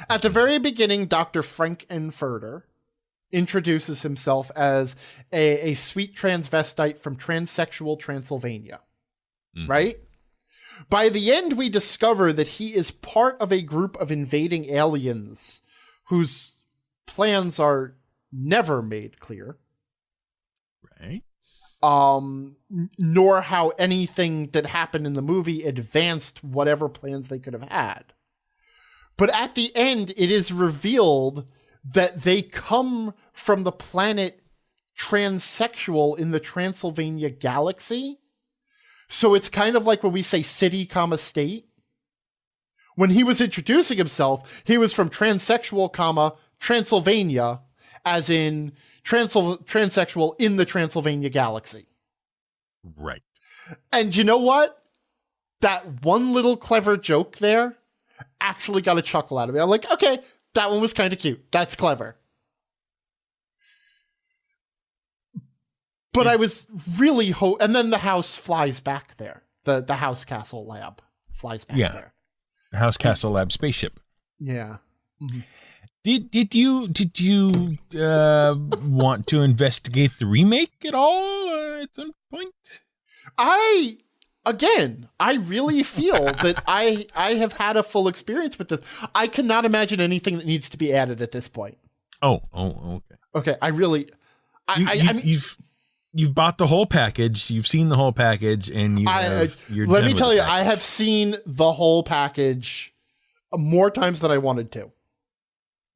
At the very beginning, Dr. Frankenfurter introduces himself as a sweet transvestite from transsexual Transylvania, right? By the end, we discover that he is part of a group of invading aliens whose plans are never made clear. Right. nor how anything that happened in the movie advanced whatever plans they could have had. But at the end, it is revealed that they come from the planet Transsexual in the Transylvania galaxy. So it's kind of like when we say city, comma, state. When he was introducing himself, he was from Transsexual, comma, Transylvania, as in transsexual in the Transylvania galaxy. Right. And you know what? That one little clever joke there actually got a chuckle out of me. I'm like, okay, that one was kind of cute. That's clever. But I was really and then the house flies back there. The house castle lab flies back there. The house castle lab spaceship. Yeah. Mm-hmm. Did you want to investigate the remake at all at some point? I really feel that I have had a full experience with this. I cannot imagine anything that needs to be added at this point. Oh, okay. Okay, I mean, you've bought the whole package. You've seen the whole package, and let me tell you, I have seen the whole package more times than I wanted to.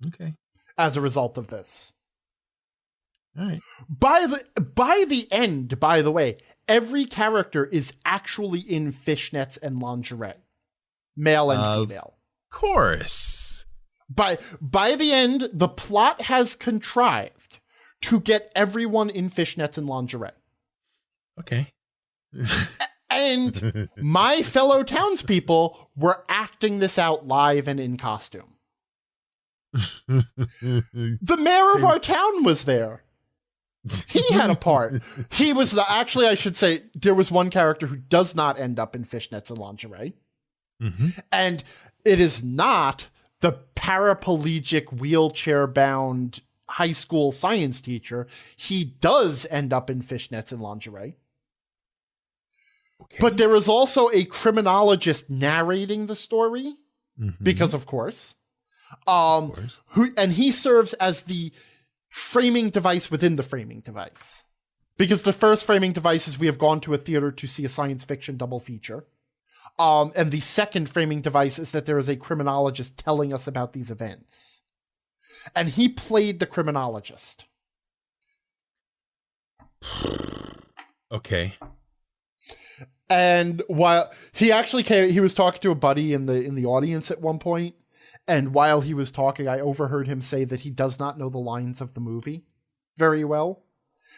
Okay. As a result of this. All right. By the end, by the way, every character is actually in fishnets and lingerie, male and female. Of course. By the end, the plot has contrived to get everyone in fishnets and lingerie. Okay. And my fellow townspeople were acting this out live and in costume. The mayor of our town was there. He had a part. He was actually, I should say, there was one character who does not end up in fishnets and lingerie. Mm-hmm. And it is not the paraplegic, wheelchair-bound high school science teacher. He does end up in fishnets and lingerie. Okay. But there is also a criminologist narrating the story, because of course, he serves as the framing device within the framing device. Because the first framing device is we have gone to a theater to see a science fiction double feature. And the second framing device is that there is a criminologist telling us about these events. And he played the criminologist. Okay. And while he actually he was talking to a buddy in the audience at one point, and while he was talking, I overheard him say that he does not know the lines of the movie very well.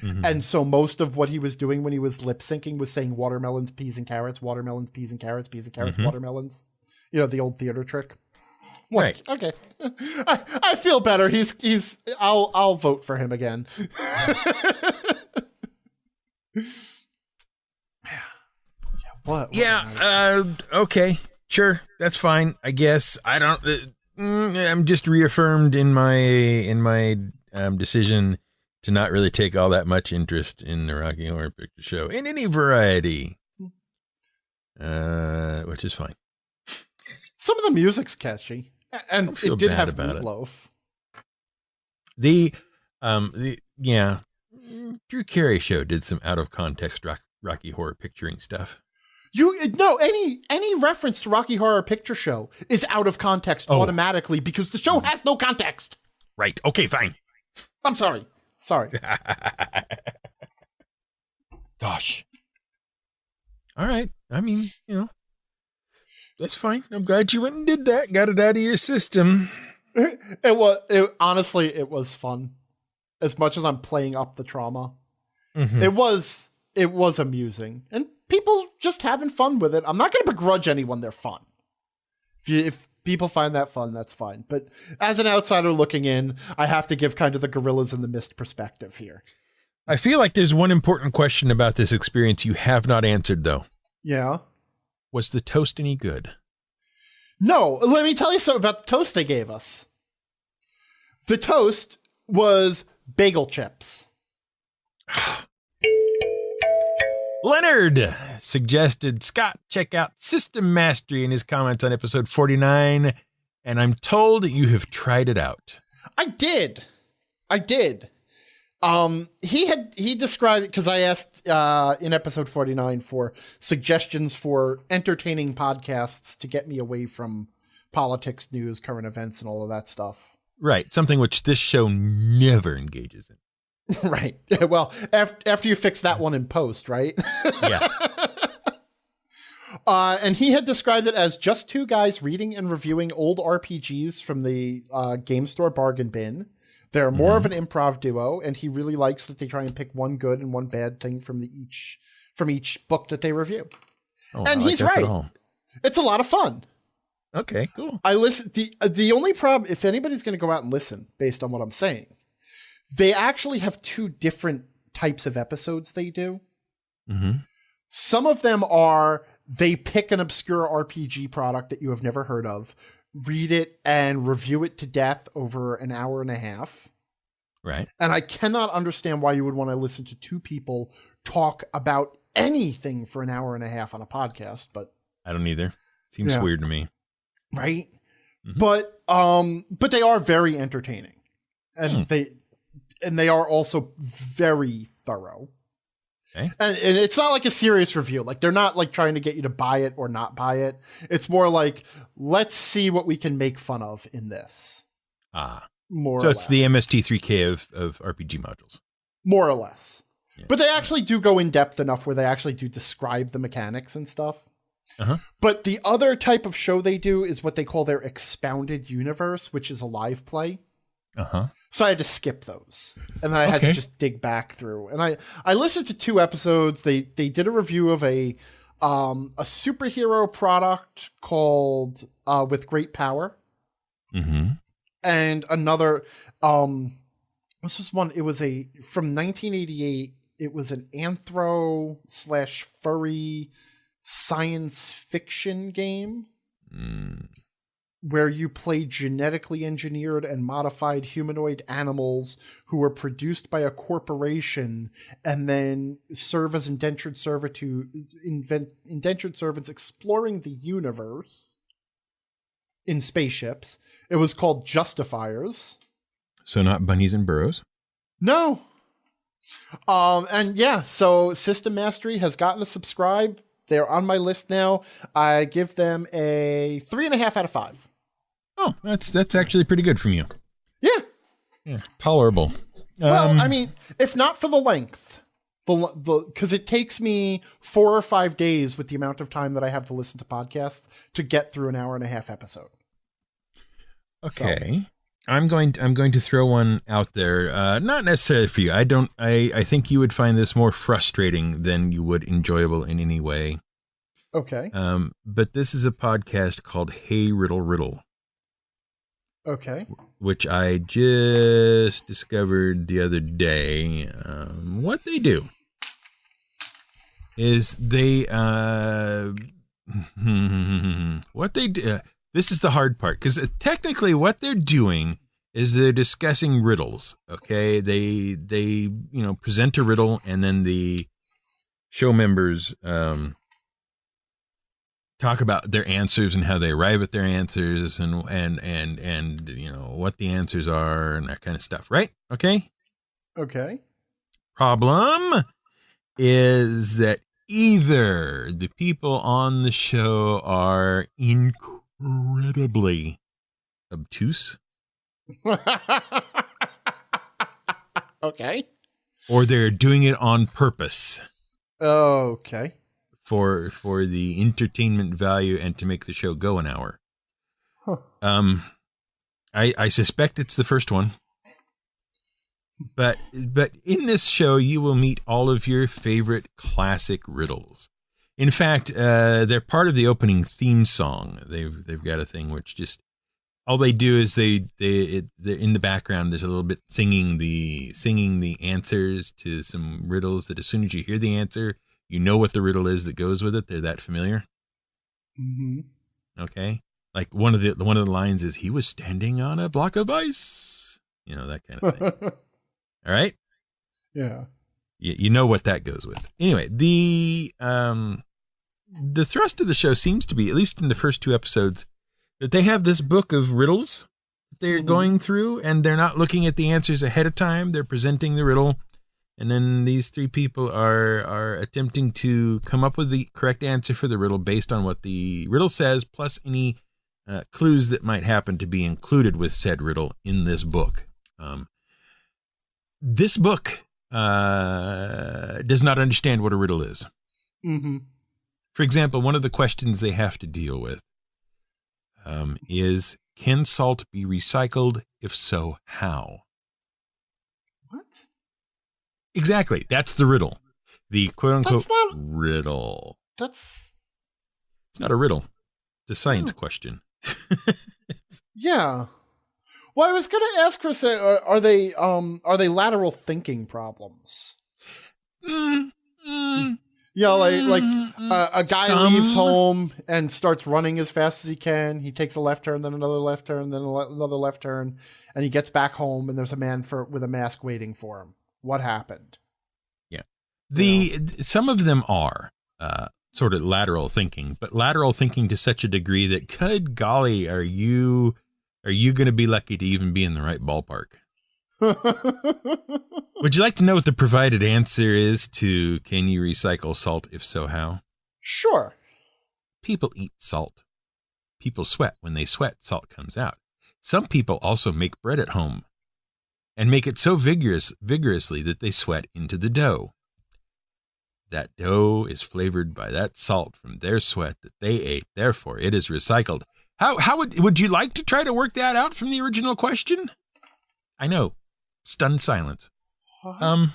Mm-hmm. And so most of what he was doing when he was lip syncing was saying watermelons, peas, and carrots, watermelons, peas, and carrots, peas, and carrots, watermelons. You know, the old theater trick. Right. Okay. I feel better. I'll vote for him again. What? Okay. Sure. That's fine. I guess I don't, I'm just reaffirmed in my decision to not really take all that much interest in the Rocky Horror Picture Show in any variety, which is fine. Some of the music's catchy, and it did have Meatloaf. The Drew Carey Show did some out of context Rocky Horror Picturing stuff. Any reference to Rocky Horror Picture Show is out of context automatically because the show has no context. Right. Okay, fine. I'm sorry. Gosh. All right. I mean, that's fine. I'm glad you went and did that. Got it out of your system. Honestly, it was fun. As much as I'm playing up the trauma. Mm-hmm. It was amusing. And people just having fun with it. I'm not going to begrudge anyone their fun. If people find that fun, that's fine. But as an outsider looking in, I have to give kind of the Gorillas in the Mist perspective here. I feel like there's one important question about this experience you have not answered, though. Yeah? Was the toast any good? No. Let me tell you something about the toast they gave us. The toast was bagel chips. Leonard suggested Scott check out System Mastery in his comments on episode 49, and I'm told that you have tried it out. I did. He described it because I asked in episode 49 for suggestions for entertaining podcasts to get me away from politics, news, current events, and all of that stuff. Right. Something which this show never engages in. Right. Well, after you fix that one in post, right? Yeah. And he had described it as just two guys reading and reviewing old RPGs from the game store bargain bin. They're more of an improv duo, and he really likes that they try and pick one good and one bad thing from each book that they review. Oh, and he's right. It's a lot of fun. Okay, cool. I listen. The only problem, if anybody's going to go out and listen, based on what I'm saying, they actually have two different types of episodes they do. Mm-hmm. Some of them are they pick an obscure RPG product that you have never heard of, read it and review it to death over an hour and a half. Right. And I cannot understand why you would want to listen to two people talk about anything for an hour and a half on a podcast, but I don't either. Seems weird to me. Right? Mm-hmm. But they are very entertaining. And they are also very thorough. Okay. And it's not like a serious review. Like, they're not like trying to get you to buy it or not buy it. It's more like, let's see what we can make fun of in this. More so or it's less. the MST3K of RPG modules. More or less. Yeah. But they actually do go in depth enough where they actually do describe the mechanics and stuff. Uh-huh. But the other type of show they do is what they call their expounded universe, which is a live play. Uh-huh. So I had to skip those. And then I had to just dig back through. And I listened to 2 episodes. They did a review of a superhero product called With Great Power. Mm-hmm. And another this was one, it was from 1988. It was an anthro/furry science fiction game. Where you play genetically engineered and modified humanoid animals who were produced by a corporation and then serve as indentured servants exploring the universe in spaceships. It was called Justifiers. So not bunnies and burrows? No. And yeah, so System Mastery has gotten a subscribe. They're on my list now. I give them a 3.5 out of 5. Oh, that's actually pretty good from you. Yeah, tolerable. Well, I mean, if not for the length, because it takes me 4 or 5 days with the amount of time that I have to listen to podcasts to get through an hour and a half episode. Okay, so. I'm going to throw one out there. Not necessarily for you. I think you would find this more frustrating than you would enjoyable in any way. Okay. But this is a podcast called Hey Riddle Riddle. Okay. Which I just discovered the other day. What they do is they what they do. This is the hard part, because technically what they're doing is they're discussing riddles. Okay, they present a riddle, and then the show members talk about their answers and how they arrive at their answers and what the answers are and that kind of stuff, right? Okay. Problem is that either the people on the show are incredibly obtuse. Okay. Or they're doing it on purpose. Okay. For the entertainment value and to make the show go an hour. Huh. I suspect it's the first one. But in this show, you will meet all of your favorite classic riddles. In fact, they're part of the opening theme song. They've got a thing which just all they do is they're in the background. There's a little bit singing the answers to some riddles that as soon as you hear the answer, you know what the riddle is that goes with it. They're that familiar. Mm-hmm. Okay. Like one of the lines is, he was standing on a block of ice. That kind of thing. All right. Yeah. You know what that goes with. Anyway, the thrust of the show seems to be, at least in the first 2 episodes, that they have this book of riddles that they're going through, and they're not looking at the answers ahead of time. They're presenting the riddle, and then these three people are attempting to come up with the correct answer for the riddle based on what the riddle says, plus any clues that might happen to be included with said riddle in this book. This book does not understand what a riddle is. Mm-hmm. For example, one of the questions they have to deal with is, can salt be recycled? If so, how? What? Exactly. That's the riddle. The quote-unquote That's not riddle. That's... It's not a riddle. It's a science question. Yeah. Well, I was going to ask Chris, are they lateral thinking problems? Yeah, like a guy leaves home and starts running as fast as he can. He takes a left turn, then another left turn, then another left turn, and he gets back home, and there's a man with a mask waiting for him. What happened? Yeah, some of them are sort of lateral thinking, but lateral thinking to such a degree that, good golly, are you going to be lucky to even be in the right ballpark? Would you like to know what the provided answer is to can you recycle salt? If so, how? Sure. People eat salt. People sweat. When they sweat, salt comes out. Some people also make bread at home and make it so vigorously that they sweat into the dough. That dough is flavored by that salt from their sweat that they ate. Therefore, it is recycled. How would you like to try to work that out from the original question? I know. Stunned silence. Yeah,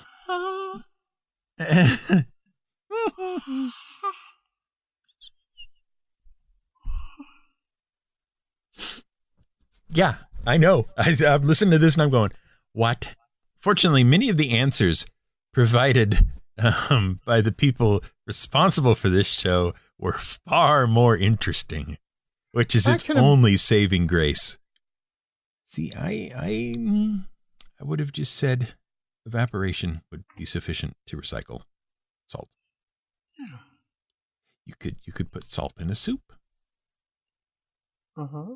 I know. I'm listening to this and I'm going, what? Fortunately, many of the answers provided by the people responsible for this show were far more interesting, which is its only saving grace. See, I would have just said evaporation would be sufficient to recycle salt. Yeah. You could put salt in a soup. Uh-huh.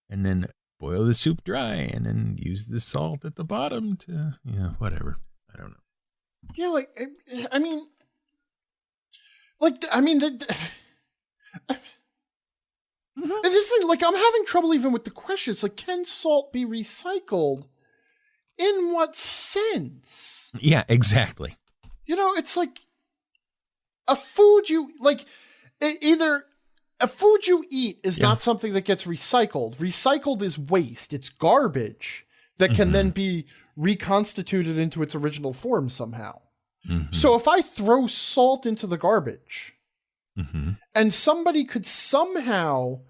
And then boil the soup dry and then use the salt at the bottom to, whatever. I don't know. Yeah, this thing, I'm having trouble even with the questions. Like, can salt be recycled? In what sense? Yeah, exactly. It's like a food either a food you eat is not something that gets recycled. Recycled is waste. It's garbage that can then be reconstituted into its original form somehow. Mm-hmm. So if I throw salt into the garbage and somebody could somehow,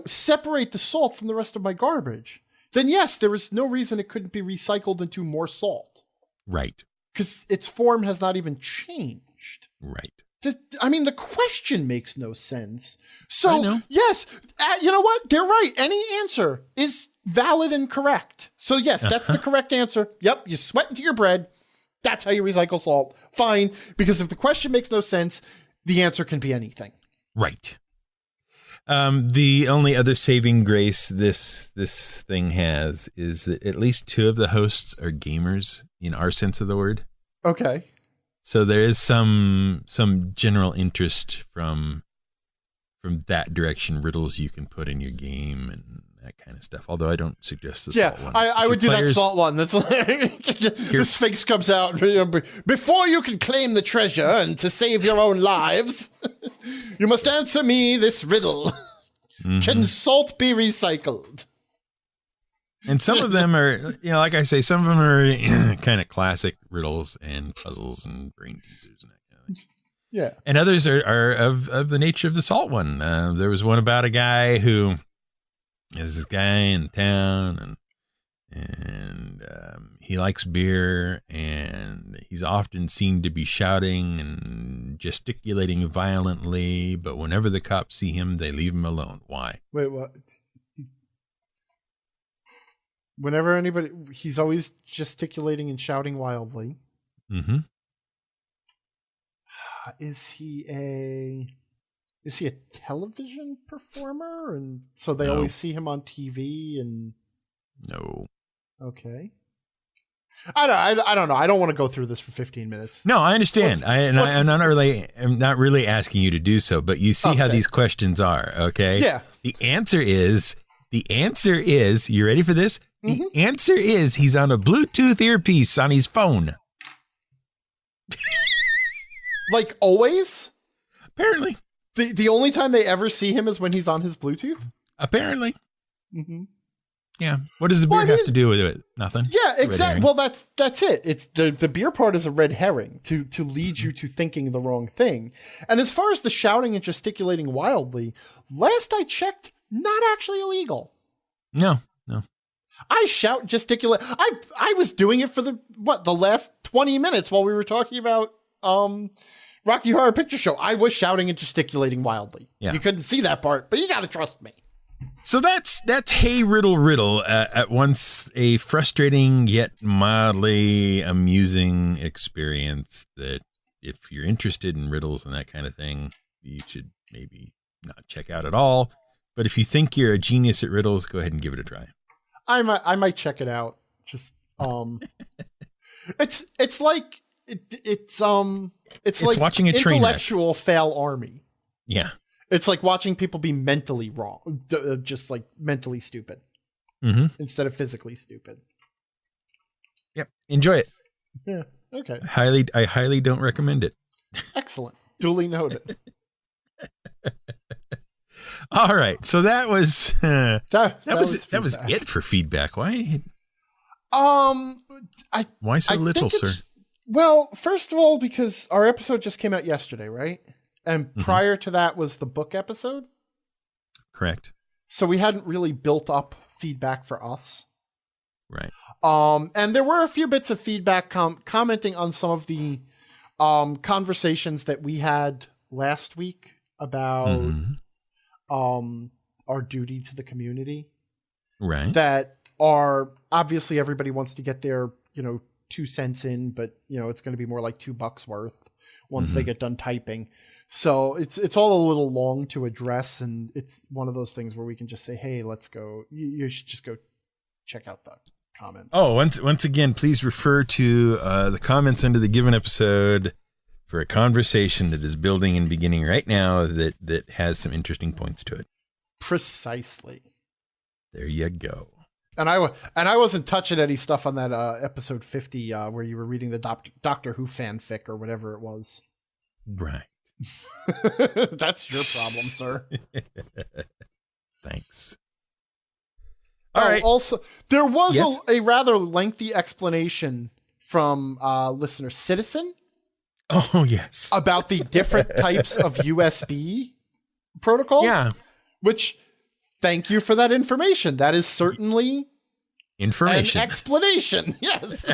separate the salt from the rest of my garbage, then yes, there is no reason it couldn't be recycled into more salt. Right. Because its form has not even changed. Right. The question makes no sense. So, yes, you know what? They're right. Any answer is valid and correct. So, yes, that's the correct answer. Yep, you sweat into your bread. That's how you recycle salt. Fine, because if the question makes no sense, the answer can be anything. Right. The only other saving grace this thing has is that at least two of the hosts are gamers in our sense of the word. Okay. So there is some general interest from that direction, riddles you can put in your game and that kind of stuff. Although I don't suggest the salt one. I would do that salt one. That's the Sphinx comes out. Before you can claim the treasure and to save your own lives, you must answer me this riddle. Mm-hmm. Can salt be recycled? And some of them are, like I say, some of them are kind of classic riddles and puzzles and brain teasers and that kind of thing. Yeah. And others are of the nature of the salt one. There was one about a guy who is this guy in town and he likes beer and he's often seen to be shouting and gesticulating violently, but whenever the cops see him, they leave him alone. Why? Wait, what? Whenever he's always gesticulating and shouting wildly. Mm-hmm. Is he a Is he a television performer? And so they No. always see him on TV and... No. Okay. I don't know. I don't want to go through this for 15 minutes. No, I understand. I'm not really asking you to do so, but you see how these questions are, okay? Yeah. The answer is, you ready for this? The answer is he's on a Bluetooth earpiece on his phone. Like always? Apparently. The only time they ever see him is when he's on his Bluetooth? Apparently. Mm-hmm. Yeah. What does the beer have to do with it? Nothing. Yeah, exactly. Well, that's it. It's the beer part is a red herring to lead you to thinking the wrong thing. And as far as the shouting and gesticulating wildly, last I checked, not actually illegal. No. I shout, gesticulate. I was doing it for the last 20 minutes while we were talking about Rocky Horror Picture Show. I was shouting and gesticulating wildly. Yeah. You couldn't see that part, but you got to trust me. So that's Hey Riddle, at once a frustrating yet mildly amusing experience that if you're interested in riddles and that kind of thing, you should maybe not check out at all. But if you think you're a genius at riddles, go ahead and give it a try. I might check it out. Just it's like watching a train intellectual fail army. Yeah. It's like watching people be mentally wrong, just like mentally stupid instead of physically stupid. Yep. Enjoy it. Yeah. Okay. I highly don't recommend it. Excellent. Duly noted. All right. So that was that was feedback. it for feedback. Why? Why so little, sir? Well, first of all, because our episode just came out yesterday, right? And prior to that was the book episode. Correct. So we hadn't really built up feedback for us. Right. And there were a few bits of feedback commenting on some of the conversations that we had last week about our duty to the community. Right. That are obviously everybody wants to get their, 2 cents in, but it's going to be more like $2 worth once they get done typing. So it's all a little long to address, and it's one of those things where we can just say, hey, let's go. You should just go check out the comments. Oh, once again, please refer to the comments under the given episode for a conversation that is building and beginning right now that has some interesting points to it. Precisely. There you go. And I wasn't touching any stuff on that episode 50 where you were reading the Doctor Who fanfic or whatever it was. Right. That's your problem, sir. Thanks. All right. Also, there was a rather lengthy explanation from listener Citizen. Oh, yes. About the different types of USB protocols. Yeah. Which, thank you for that information. That is certainly information. An explanation. Yes.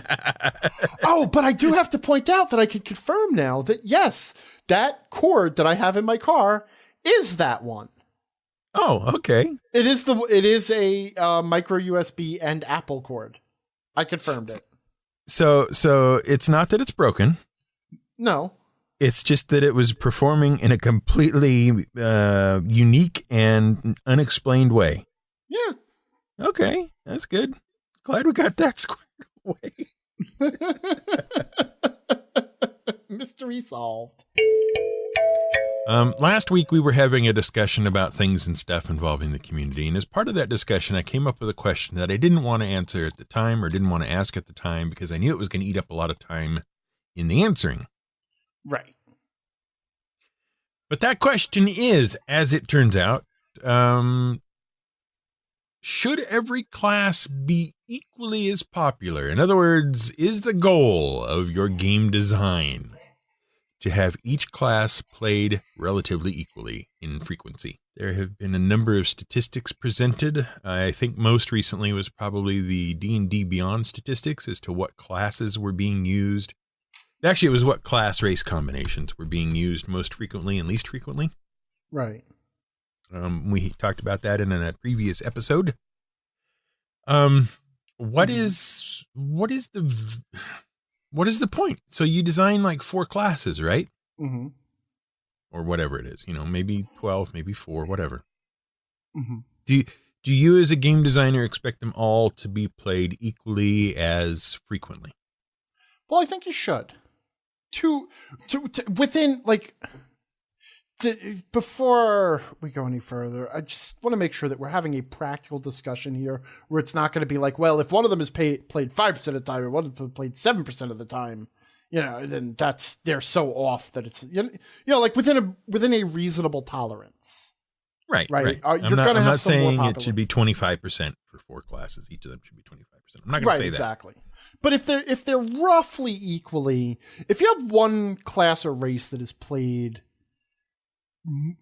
Oh, but I do have to point out that I can confirm now that, yes, that cord that I have in my car is that one. Oh, okay. It is a micro USB and Apple cord. I confirmed it. So it's not that it's broken. No. It's just that it was performing in a completely unique and unexplained way. Yeah. Okay, that's good. Glad we got that squared away. Mystery solved. Last week we were having a discussion about things and stuff involving the community, and as part of that discussion I came up with a question that I didn't want to answer at the time or didn't want to ask at the time because I knew it was going to eat up a lot of time in the answering. Right. But that question is, as it turns out, should every class be equally as popular? In other words, is the goal of your game design to have each class played relatively equally in frequency? There have been a number of statistics presented. I think most recently was probably the D&D Beyond statistics as to what classes were being used. Actually, it was what class race combinations were being used most frequently and least frequently. Right. We talked about that in a previous episode. What is the point? So you design like 4 classes, right? Mm-hmm. or whatever it is, maybe 12, maybe 4, whatever. Mm-hmm. Do you as a game designer expect them all to be played equally as frequently? Well, I think you should. Within, like, before we go any further, I just want to make sure that we're having a practical discussion here where it's not going to be like, well, if one of them is played 5% of the time or one of them played 7% of the time, then they're so off that it's, like within a reasonable tolerance. Right. I'm not saying it should be 25% for 4 classes. Each of them should be 25%. I'm not going to say that. Exactly. But if they're roughly equally, if you have one class or race that is played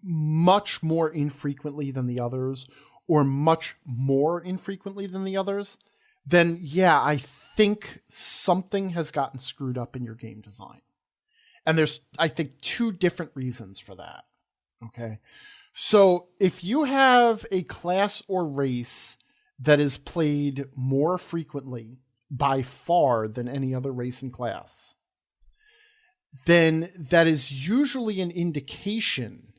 much more infrequently than the others, or much more infrequently than the others, then yeah, I think something has gotten screwed up in your game design. And there's, I think, 2 different reasons for that. Okay. So if you have a class or race that is played more frequently by far than any other race and class, then that is usually an indication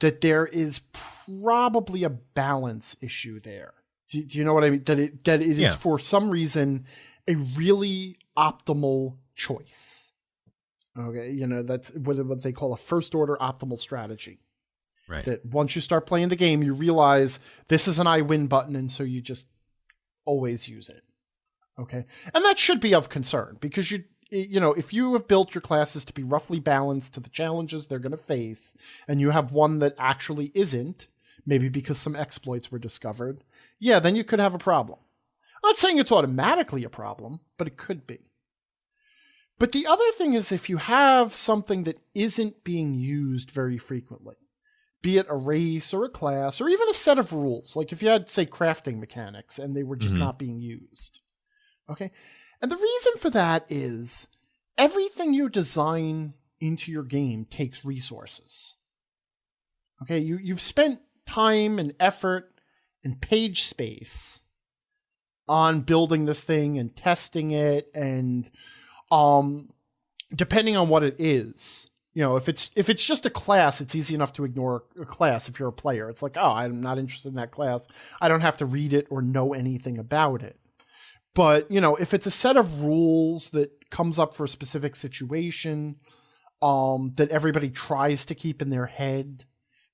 that there is probably a balance issue there. Do you know what I mean? That it is for some reason a really optimal choice. Okay, that's what they call a first order optimal strategy. Right. That once you start playing the game, you realize this is an I win button, and so you just always use it. Okay, and that should be of concern because if you have built your classes to be roughly balanced to the challenges they're going to face, and you have one that actually isn't, maybe because some exploits were discovered, then you could have a problem. I'm not saying it's automatically a problem, but it could be. But the other thing is if you have something that isn't being used very frequently, be it a race or a class or even a set of rules, like if you had, say, crafting mechanics and they were just not being used. Okay? And the reason for that is everything you design into your game takes resources. Okay? You've spent time and effort and page space on building this thing and testing it, and depending on what it is, if it's just a class, it's easy enough to ignore a class if you're a player. It's like, oh, I'm not interested in that class. I don't have to read it or know anything about it. But, if it's a set of rules that comes up for a specific situation that everybody tries to keep in their head,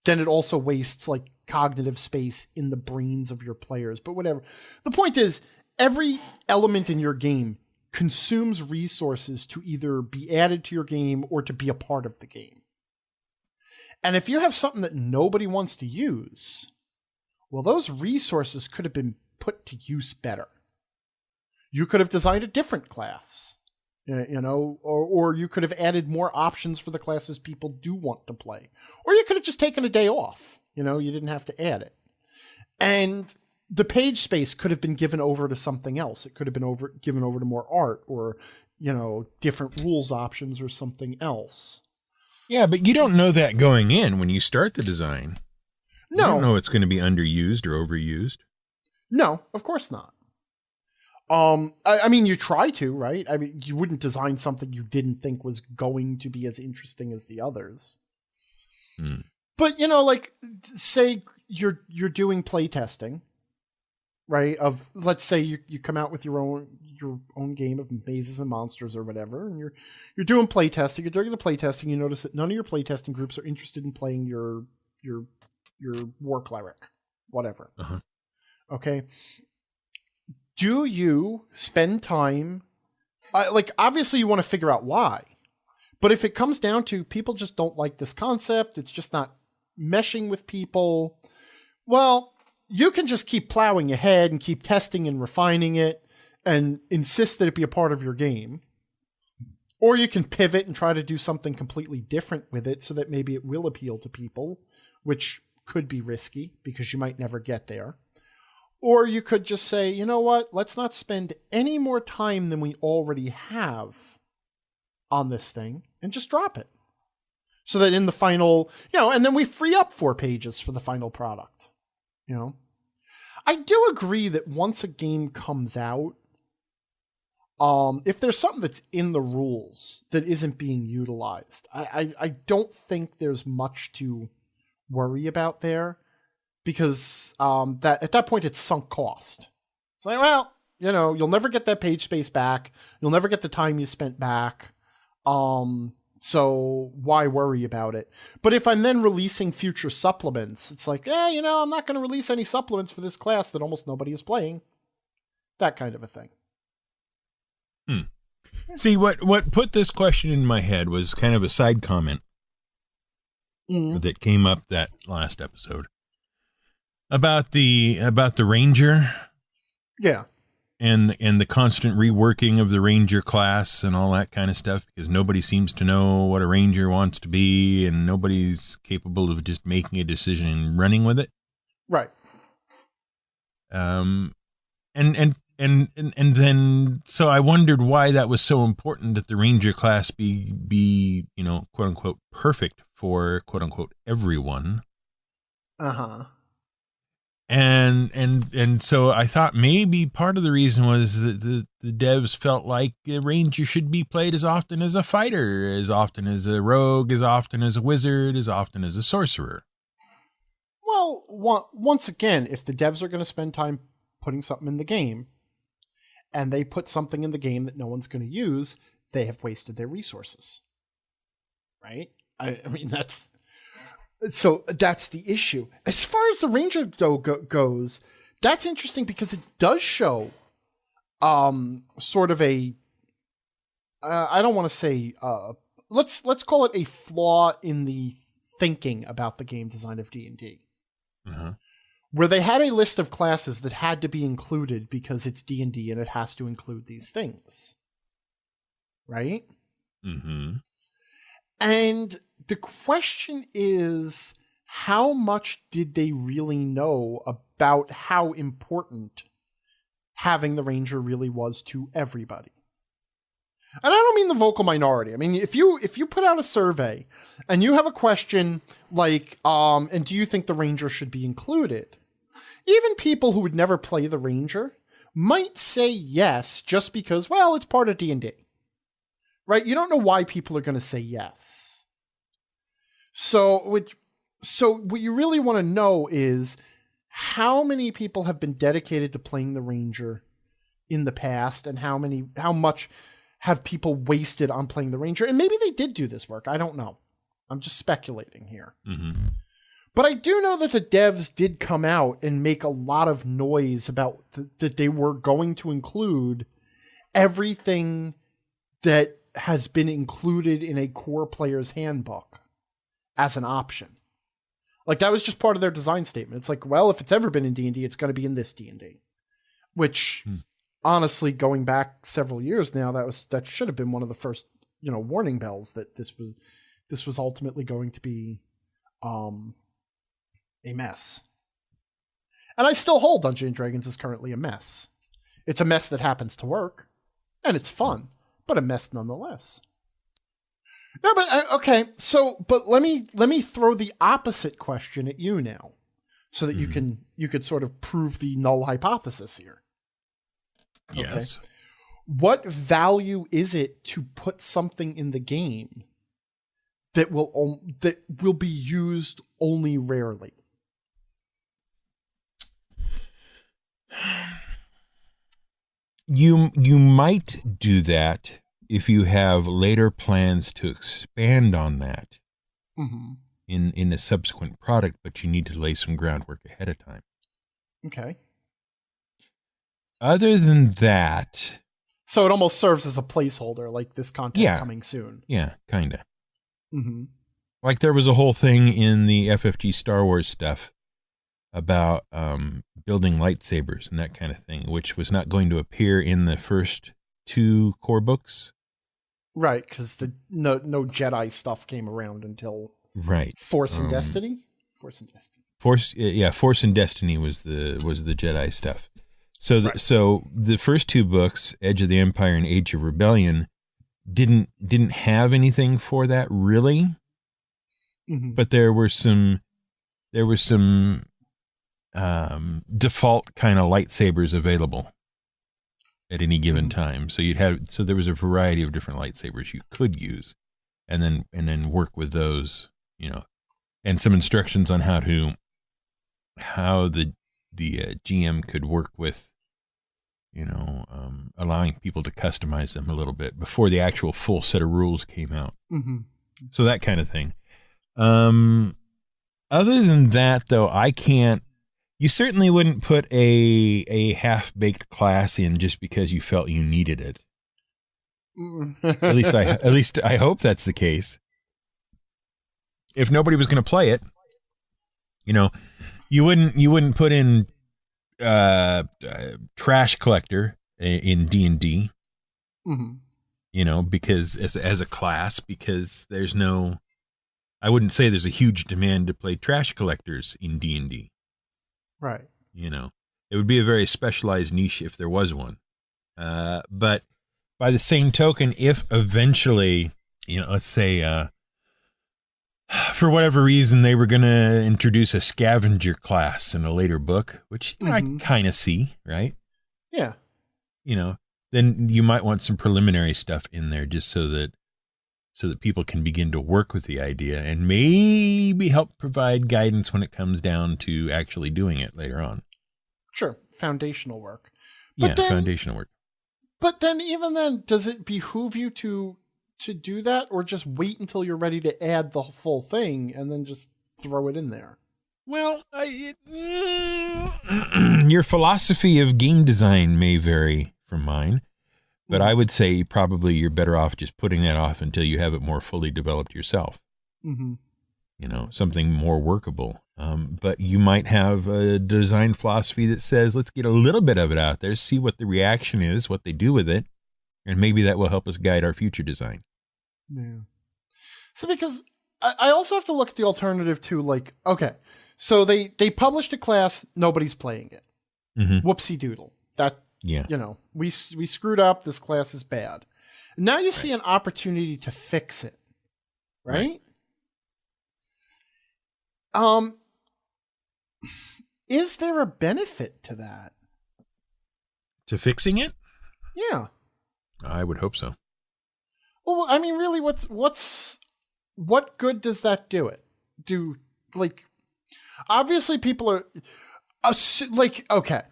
then it also wastes like cognitive space in the brains of your players. But whatever. The point is, every element in your game consumes resources to either be added to your game or to be a part of the game. And if you have something that nobody wants to use, well, those resources could have been put to use better. You could have designed a different class, or you could have added more options for the classes people do want to play. Or you could have just taken a day off. You didn't have to add it. And the page space could have been given over to something else. It could have been given over to more art or, different rules options or something else. Yeah, but you don't know that going in when you start the design. No. You don't know it's going to be underused or overused. No, of course not. I mean, you try to, right? I mean, you wouldn't design something you didn't think was going to be as interesting as the others. But, like, say you're doing play testing, right? Let's say you come out with your own game of mazes and monsters or whatever, and you're doing play testing. During the play testing, you notice that none of your play testing groups are interested in playing your war cleric, whatever. Uh-huh. Okay. Do you spend time, obviously you want to figure out why, but if it comes down to people just don't like this concept, it's just not meshing with people, well, you can just keep plowing ahead and keep testing and refining it and insist that it be a part of your game. Or you can pivot and try to do something completely different with it so that maybe it will appeal to people, which could be risky because you might never get there. Or you could just say, you know what, let's not spend any more time than we already have on this thing and just drop it. So that in the final, and then we free up 4 pages for the final product. I do agree that once a game comes out, if there's something that's in the rules that isn't being utilized, I don't think there's much to worry about there, because that at that point it's sunk cost. It's like, well, you'll never get that page space back. You'll never get the time you spent back. So why worry about it? But if I'm then releasing future supplements, it's like, I'm not going to release any supplements for this class that almost nobody is playing. That kind of a thing. See, what put this question in my head was kind of a side comment that came up that last episode about the Ranger. Yeah. And the constant reworking of the Ranger class and all that kind of stuff, because nobody seems to know what a Ranger wants to be, and nobody's capable of just making a decision and running with it. Right. And then so I wondered why that was so important that the Ranger class be quote unquote perfect for quote unquote everyone. Uh-huh. And so I thought maybe part of the reason was that the devs felt like the Ranger should be played as often as a fighter, as often as a rogue, as often as a wizard, as often as a sorcerer. Well, once again, if the devs are going to spend time putting something in the game, and they put something in the game that no one's going to use, they have wasted their resources. Right? I mean, that's the issue. As far as the Ranger though goes, that's interesting because it does show sort of a I don't want to say let's call it a flaw in the thinking about the game design of D&D. Uh-huh. Where they had a list of classes that had to be included because it's D&D and it has to include these things. Right? Mm-hmm. And the question is, how much did they really know about how important having the Ranger really was to everybody? And I don't mean the vocal minority. I mean, if you put out a survey and you have a question like, and do you think the Ranger should be included? Even people who would never play the Ranger might say yes, just because, well, it's part of D&D. Right? You don't know why people are going to say yes. So what you really want to know is how many people have been dedicated to playing the Ranger in the past, and how much have people wasted on playing the Ranger. And maybe they did do this work. I don't know. I'm just speculating here. Mm-hmm. But I do know that the devs did come out and make a lot of noise about that they were going to include everything that has been included in a core player's handbook as an option. Like, that was just part of their design statement. It's like, well, if it's ever been in D&D, it's going to be in this D&D. Which, honestly, going back several years now, that should have been one of the first, warning bells that this was ultimately going to be a mess. And I still hold Dungeons & Dragons is currently a mess. It's a mess that happens to work, and it's fun, but a mess nonetheless. No, but okay. So, but let me throw the opposite question at you now, so that you could sort of prove the null hypothesis here. Yes. Okay. What value is it to put something in the game that will be used only rarely? You might do that if you have later plans to expand on that in a subsequent product, but you need to lay some groundwork ahead of time. Okay. Other than that... So it almost serves as a placeholder, like this content coming soon. Yeah, kind of. Mm-hmm. Like there was a whole thing in the FFG Star Wars stuff about building lightsabers and that kind of thing, which was not going to appear in the first 2 core books. Right, because no Jedi stuff came around until Force and Destiny. Force and Destiny was the Jedi stuff. So so the first 2 books, Edge of the Empire and Age of Rebellion, didn't have anything for that really. Mm-hmm. But there were some default kind of lightsabers available at any given time. So there was a variety of different lightsabers you could use, and then work with those, and some instructions on how the GM could work with, allowing people to customize them a little bit before the actual full set of rules came out. Mm-hmm. So that kind of thing. Other than that, though, you certainly wouldn't put a half-baked class in just because you felt you needed it. At least I hope that's the case. If nobody was going to play it, you wouldn't put in trash collector in D&D. Mm-hmm. Because as a class, because I wouldn't say there's a huge demand to play trash collectors in D&D. Right. It would be a very specialized niche if there was one. But by the same token, if eventually, let's say, for whatever reason, they were going to introduce a scavenger class in a later book, which I kind of see, right? Yeah. Then you might want some preliminary stuff in there just so that people can begin to work with the idea and maybe help provide guidance when it comes down to actually doing it later on. Sure. Foundational work. Foundational work. But then even then, does it behoove you to do that, or just wait until you're ready to add the full thing and then just throw it in there? Well, your philosophy of game design may vary from mine. But I would say probably you're better off just putting that off until you have it more fully developed yourself. Mm-hmm. Something more workable. But you might have a design philosophy that says, let's get a little bit of it out there, see what the reaction is, what they do with it, and maybe that will help us guide our future design. Yeah. So because I also have to look at the alternative too, like, okay, so they published a class, nobody's playing it. Mm-hmm. Whoopsie doodle. Yeah. We screwed up. This class is bad. Now you see an opportunity to fix it, right? Is there a benefit to that? To fixing it? Yeah. I would hope so. Well, I mean, really, what good does that do it? Obviously people are okay.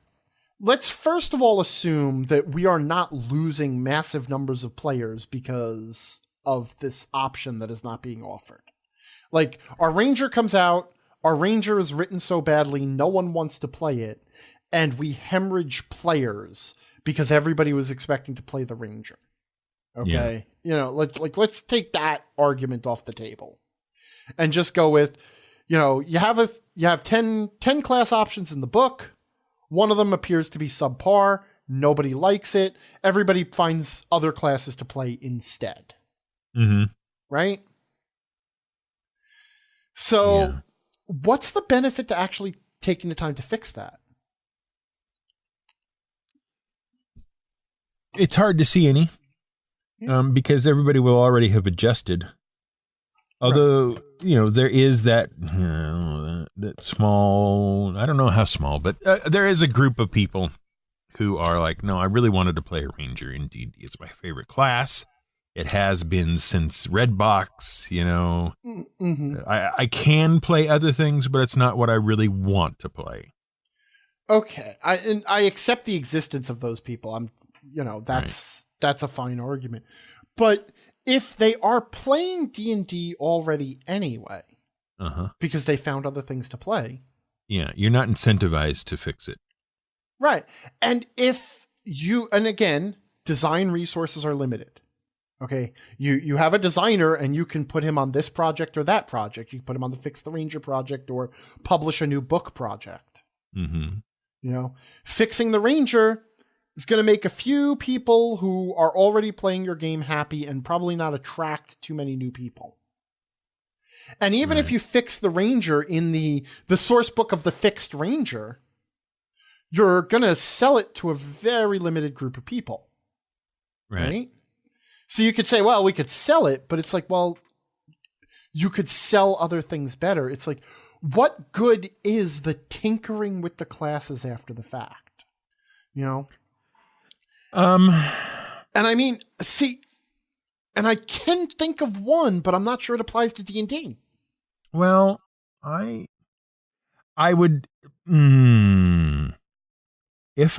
Let's first of all assume that we are not losing massive numbers of players because of this option that is not being offered. Like, our Ranger comes out, our Ranger is written so badly, no one wants to play it, and we hemorrhage players because everybody was expecting to play the Ranger. Okay? Yeah. Let's take that argument off the table and just go with, you have 10 class options in the book. One of them appears to be subpar. Nobody likes it. Everybody finds other classes to play instead. Mm-hmm. Right? So, what's the benefit to actually taking the time to fix that? It's hard to see any, because everybody will already have adjusted. Although, there is that small, I don't know how small, but there is a group of people who are like, no, I really wanted to play a Ranger. Indeed, it's my favorite class. It has been since Redbox, Mm-hmm. I can play other things, but it's not what I really want to play. Okay. I accept the existence of those people. That's a fine argument. But if they are playing D&D already anyway, because they found other things to play. Yeah, you're not incentivized to fix it. Right. And again, design resources are limited. Okay. You have a designer and you can put him on this project or that project. You can put him on the Fix the Ranger project or publish a new book project. Mm-hmm. Fixing the Ranger is going to make a few people who are already playing your game happy and probably not attract too many new people. And even if you fix the Ranger in the source book of the Fixed Ranger, you're going to sell it to a very limited group of people. Right? So you could say, well, we could sell it, but it's like, well, you could sell other things better. It's like, what good is the tinkering with the classes after the fact? Um, And I mean, see, and I can think of one, but I'm not sure it applies to D&D. well, I would, if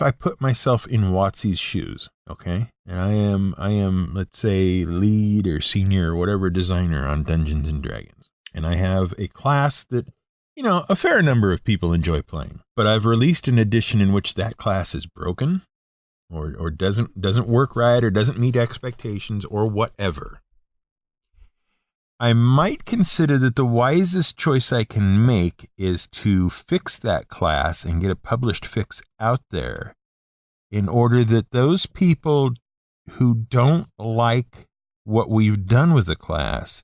I put myself in Watsy's shoes, okay, and I am, let's say, lead or senior or whatever designer on Dungeons and Dragons, and I have a class that, a fair number of people enjoy playing, but I've released an edition in which that class is broken, or doesn't work right, or doesn't meet expectations, or whatever. I might consider that the wisest choice I can make is to fix that class and get a published fix out there in order that those people who don't like what we've done with the class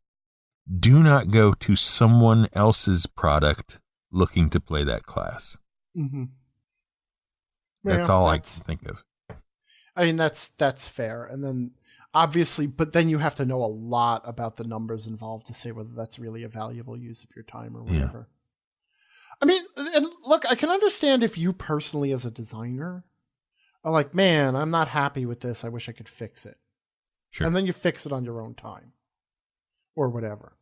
do not go to someone else's product looking to play that class. Mm-hmm. That's all I can think of. I mean, that's fair. And then obviously, but then you have to know a lot about the numbers involved to say whether that's really a valuable use of your time or whatever. Yeah. I mean, and look, I can understand if you personally as a designer are like, man, I'm not happy with this. I wish I could fix it. Sure. And then you fix it on your own time or whatever.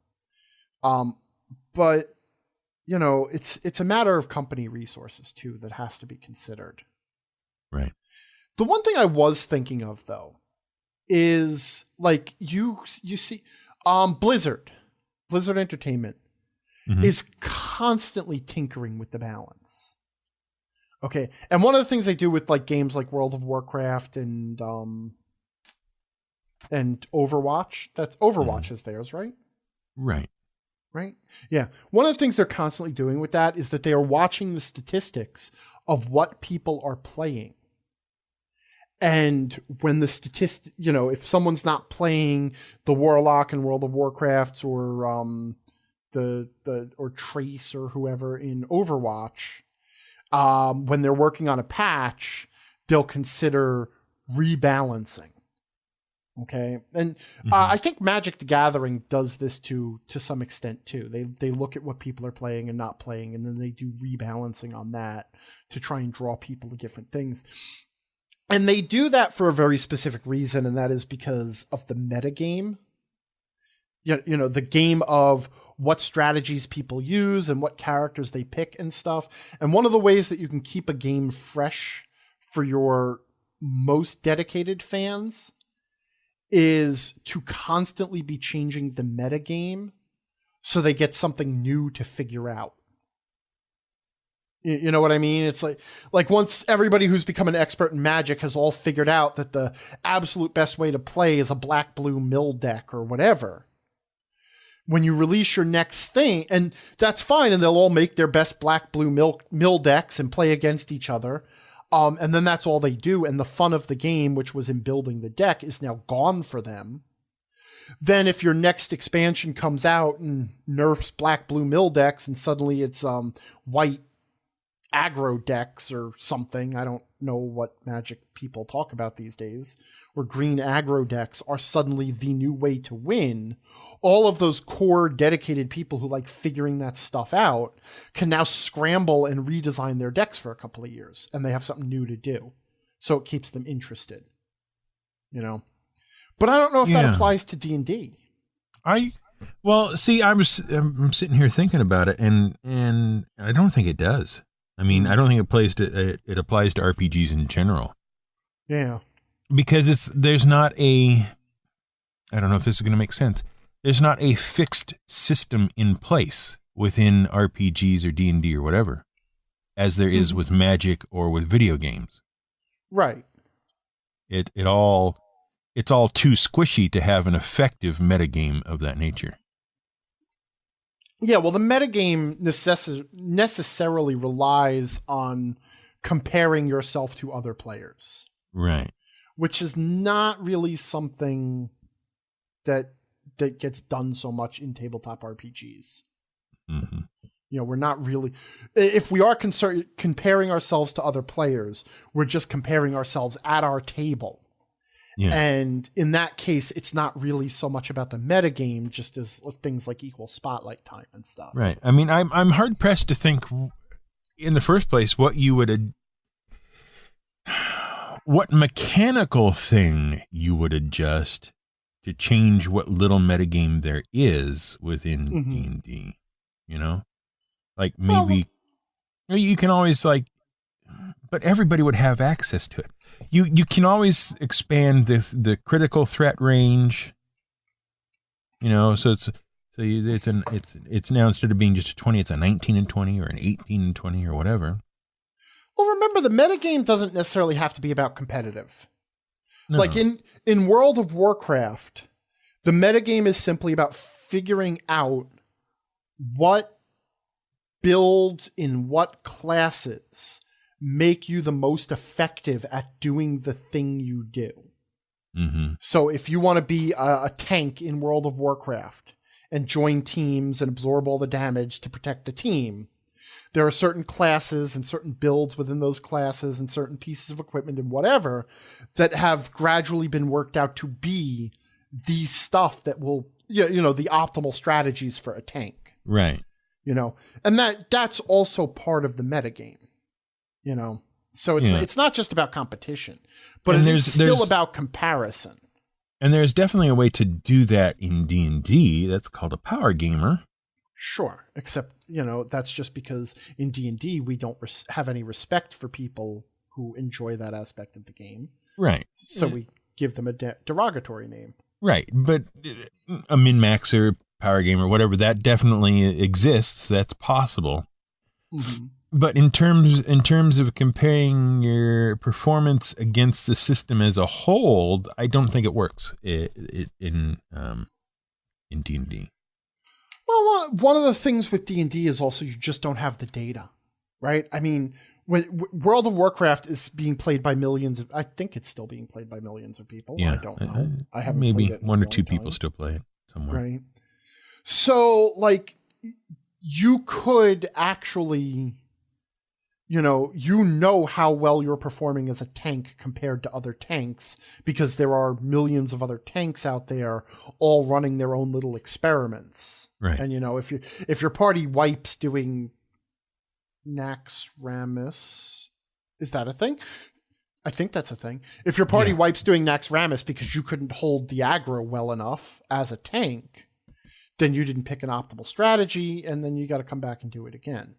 But it's a matter of company resources too that has to be considered. Right. The one thing I was thinking of though is like you see Blizzard Entertainment is constantly tinkering with the balance. Okay. And one of the things they do with like games like World of Warcraft and Overwatch, Overwatch is theirs, right? Right. Right? Yeah. One of the things they're constantly doing with that is that they are watching the statistics of what people are playing. And when the statistic, if someone's not playing the Warlock in World of Warcraft or or Trace or whoever in Overwatch, when they're working on a patch, they'll consider rebalancing. Okay, and I think Magic the Gathering does this to some extent too. They look at what people are playing and not playing, and then they do rebalancing on that to try and draw people to different things. And they do that for a very specific reason, and that is because of the metagame. The game of what strategies people use and what characters they pick and stuff. And one of the ways that you can keep a game fresh for your most dedicated fans is to constantly be changing the metagame so they get something new to figure out. You know what I mean? It's like once everybody who's become an expert in Magic has all figured out that the absolute best way to play is a black-blue mill deck or whatever. When you release your next thing, and that's fine, and they'll all make their best black-blue mill decks and play against each other. And then that's all they do. And the fun of the game, which was in building the deck, is now gone for them. Then if your next expansion comes out and nerfs black-blue mill decks and suddenly it's white aggro decks or something, I don't know what Magic people talk about these days, or green aggro decks are suddenly the new way to win, all of those core dedicated people who like figuring that stuff out can now scramble and redesign their decks for a couple of years, and they have something new to do. So it keeps them interested, But I don't know if that applies to D&D. Well, see, I'm sitting here thinking about it, and I don't think it does. I mean, I don't think it applies to RPGs in general. Yeah. Because there's not I don't know if this is going to make sense. There's not a fixed system in place within RPGs or D&D or whatever, as there is with Magic or with video games. Right. It's all too squishy to have an effective metagame of that nature. Yeah, well, the metagame necessarily relies on comparing yourself to other players. Right. Which is not really something that gets done so much in tabletop RPGs. Mm-hmm. We're not really... If we are comparing ourselves to other players, we're just comparing ourselves at our table. Yeah. And in that case, it's not really so much about the metagame, just as things like equal spotlight time and stuff. Right. I mean, I'm hard pressed to think, in the first place, what you would what mechanical thing you would adjust to change what little metagame there is within D&D, you know? Like maybe you can always but everybody would have access to it. You can always expand the critical threat range, you know, so it's now, instead of being just a 20, it's a 19 and 20 or an 18 and 20 or whatever. Well, remember, the metagame doesn't necessarily have to be about competitive. No. Like in World of Warcraft, the metagame is simply about figuring out what builds in what classes make you the most effective at doing the thing you do. Mm-hmm. So if you want to be a tank in World of Warcraft and join teams and absorb all the damage to protect the team, there are certain classes and certain builds within those classes and certain pieces of equipment and whatever that have gradually been worked out to be the stuff that will, you know, the optimal strategies for a tank. Right. You know, and that's also part of the metagame, you know. So it's not just about competition, but it's still about comparison. And there's definitely a way to do that in D&D. That's called a power gamer. Sure, except, you know, that's just because in D&D we don't have any respect for people who enjoy that aspect of the game. Right. So we give them a derogatory name. Right, but a min-maxer, power gamer, whatever, that definitely exists. That's possible. Mm-hmm. But in terms of comparing your performance against the system as a whole, I don't think it works in D&D. Well, one of the things with D&D is also you just don't have the data, right? I mean, when World of Warcraft is being played by millions I think it's still being played by millions of people. Yeah, I don't know. I haven't maybe played it in one a or two long people time. still play it somewhere. Right. So, like, you could actually, you know how well you're performing as a tank compared to other tanks, because there are millions of other tanks out there all running their own little experiments. Right. And, you know, if your party wipes doing Nax Ramus, is that a thing? I think that's a thing. If your party wipes doing Nax Ramus because you couldn't hold the aggro well enough as a tank, then you didn't pick an optimal strategy, and then you got to come back and do it again.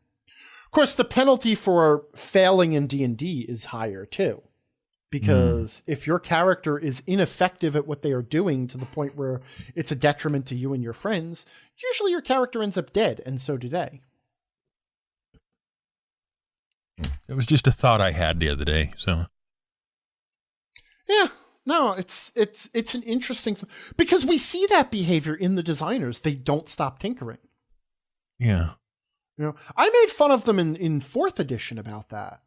Of course, the penalty for failing in D&D is higher too, because if your character is ineffective at what they are doing to the point where it's a detriment to you and your friends, usually your character ends up dead, and so do they. It was just a thought I had the other day. So, yeah, no, it's an interesting because we see that behavior in the designers. They don't stop tinkering. Yeah. You know, I made fun of them in 4th edition about that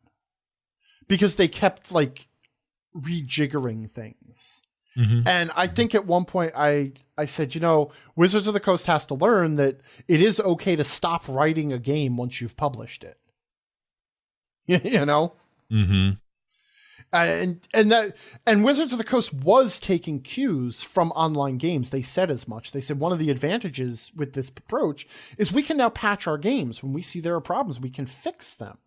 because they kept like rejiggering things. Mm-hmm. And I think at one point I said, you know, Wizards of the Coast has to learn that it is okay to stop writing a game once you've published it. You know? Mm-hmm. And Wizards of the Coast was taking cues from online games. They said as much. They said one of the advantages with this approach is we can now patch our games. When we see there are problems, we can fix them.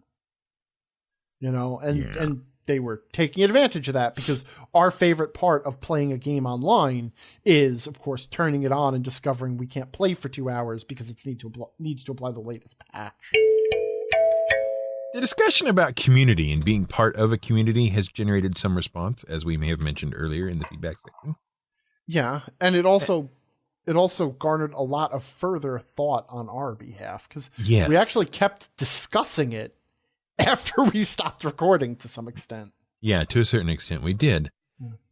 You know, and they were taking advantage of that because our favorite part of playing a game online is, of course, turning it on and discovering we can't play for 2 hours because it needs to apply the latest patch. The discussion about community and being part of a community has generated some response, as we may have mentioned earlier in the feedback section. Yeah, and it also garnered a lot of further thought on our behalf because we actually kept discussing it after we stopped recording to some extent. Yeah, to a certain extent we did.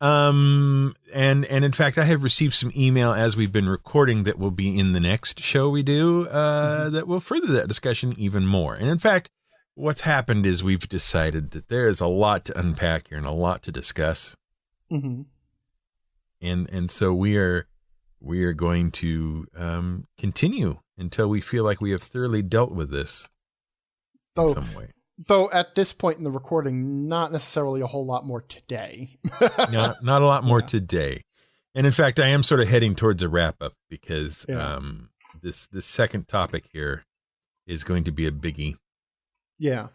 And in fact, I have received some email as we've been recording that will be in the next show we do that will further that discussion even more. And in fact, what's happened is we've decided that there is a lot to unpack here and a lot to discuss. Mm-hmm. And so we are going to continue until we feel like we have thoroughly dealt with this in some way. Though at this point in the recording, not necessarily a whole lot more today. Not a lot more today. And in fact, I am sort of heading towards a wrap up because this second topic here is going to be a biggie. Yeah.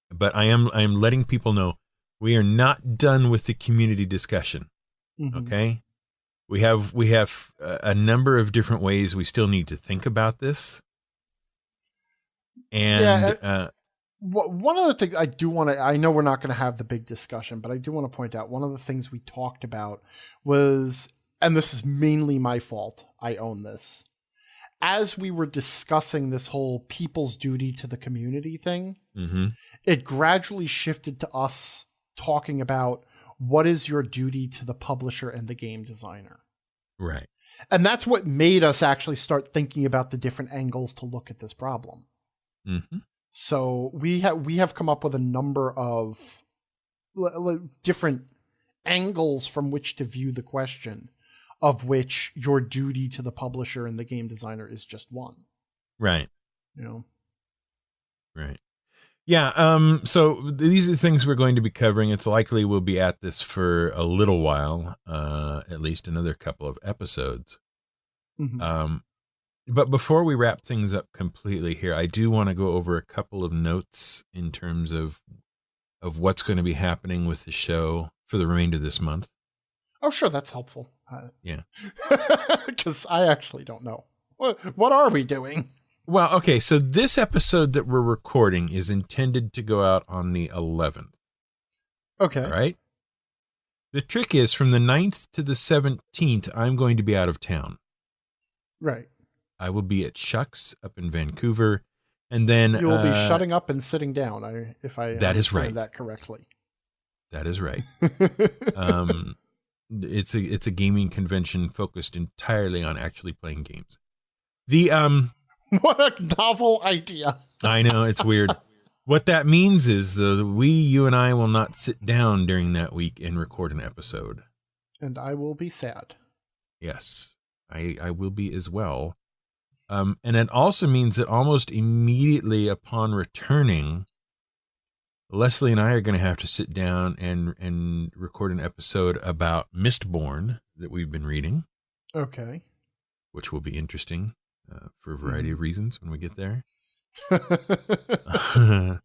But I am letting people know We are not done with the community discussion. Mhm. Okay. We have a number of different ways we still need to think about this. And one of the things I do want to, I know we're not going to have the big discussion, but I do want to point out one of the things we talked about was, and this is mainly my fault, I own this. As we were discussing this whole people's duty to the community thing, it gradually shifted to us talking about what is your duty to the publisher and the game designer. Right. And that's what made us actually start thinking about the different angles to look at this problem. Mm-hmm. So we have come up with a number of different angles from which to view the question, of which your duty to the publisher and the game designer is just one. Right. You know? Right. Yeah. So these are the things we're going to be covering. It's likely we'll be at this for a little while, at least another couple of episodes. Mm-hmm. But before we wrap things up completely here, I do want to go over a couple of notes in terms of what's going to be happening with the show for the remainder of this month. Oh, sure. That's helpful. Yeah. Because I actually don't know. What are we doing? Well, okay. So this episode that we're recording is intended to go out on the 11th. Okay. All right. The trick is from the 9th to the 17th, I'm going to be out of town. Right. I will be at Chuckles up in Vancouver. And then you will be shutting up and sitting down, if I that is right. that correctly. That is right. It's a gaming convention focused entirely on actually playing games. What a novel idea. I know, it's weird. What that means is you and I will not sit down during that week and record an episode. And I will be sad. Yes, I will be as well. And it also means that almost immediately upon returning, Leslie and I are going to have to sit down and record an episode about Mistborn that we've been reading. Okay. Which will be interesting for a variety of reasons when we get there. And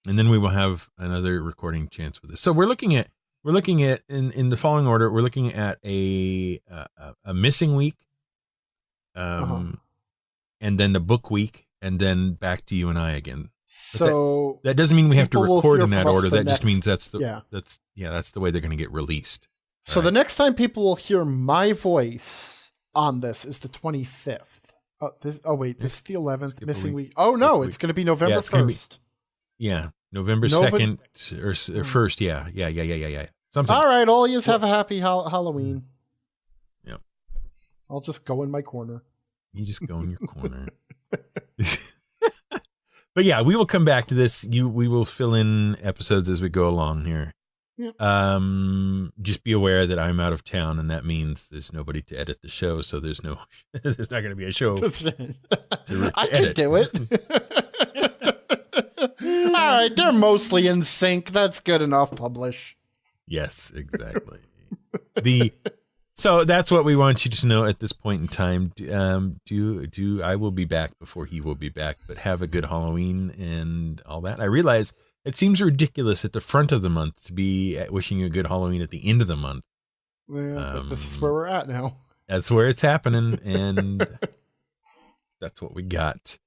then we will have another recording chance with this. So we're looking at in the following order. We're looking at a missing week, and then the book week, and then back to you and I again. So that doesn't mean we have to record in that order. That just means that's the way they're going to get released. So the next time people will hear my voice on this is the 25th. This is the 11th missing week. Oh no, it's going to be November 1st. November 2nd or 1st. Yeah. Something. All right, all yous have a happy Halloween. Yeah. I'll just go in my corner. You just go in your corner. But yeah, we will come back to this. We will fill in episodes as we go along here. Yeah. Just be aware that I'm out of town, and that means there's nobody to edit the show, so there's not going to be a show. I can do it. All right, they're mostly in sync. That's good enough. Publish. Yes, exactly. So that's what we want you to know at this point in time. I will be back before he will be back, but have a good Halloween and all that. I realize it seems ridiculous at the front of the month to be wishing you a good Halloween at the end of the month. Yeah, but this is where we're at now. That's where it's happening, and that's what we got.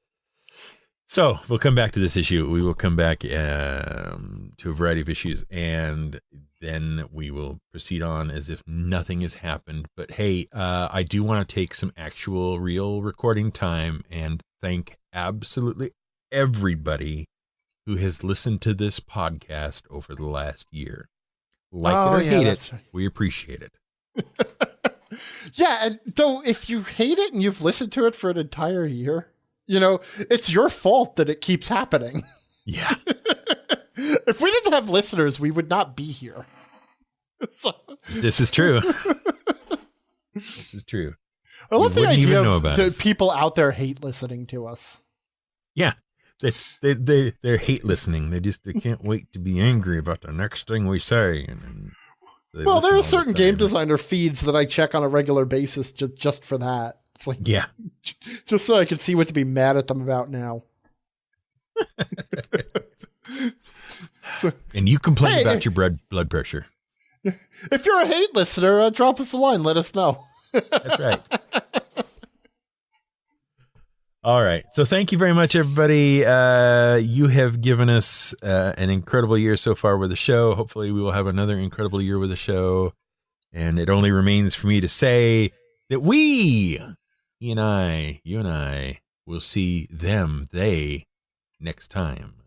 So we'll come back to this issue. We will come back to a variety of issues, and then we will proceed on as if nothing has happened. But hey, I do want to take some actual real recording time and thank absolutely everybody who has listened to this podcast over the last year. Like it or hate it, right. We appreciate it. Yeah, and though if you hate it and you've listened to it for an entire year, it's your fault that it keeps happening. Yeah. If we didn't have listeners, we would not be here. This is true. This is true. I love the idea that people out there hate listening to us. Yeah. They hate listening. They can't wait to be angry about the next thing we say. Well, there are certain game designer feeds that I check on a regular basis just for that. It's like, yeah, just so I can see what to be mad at them about now. And you complain about your blood pressure. If you're a hate listener, drop us a line. Let us know. That's right. All right. So thank you very much, everybody. You have given us an incredible year so far with the show. Hopefully we will have another incredible year with the show. And it only remains for me to say that you and I, will see they next time.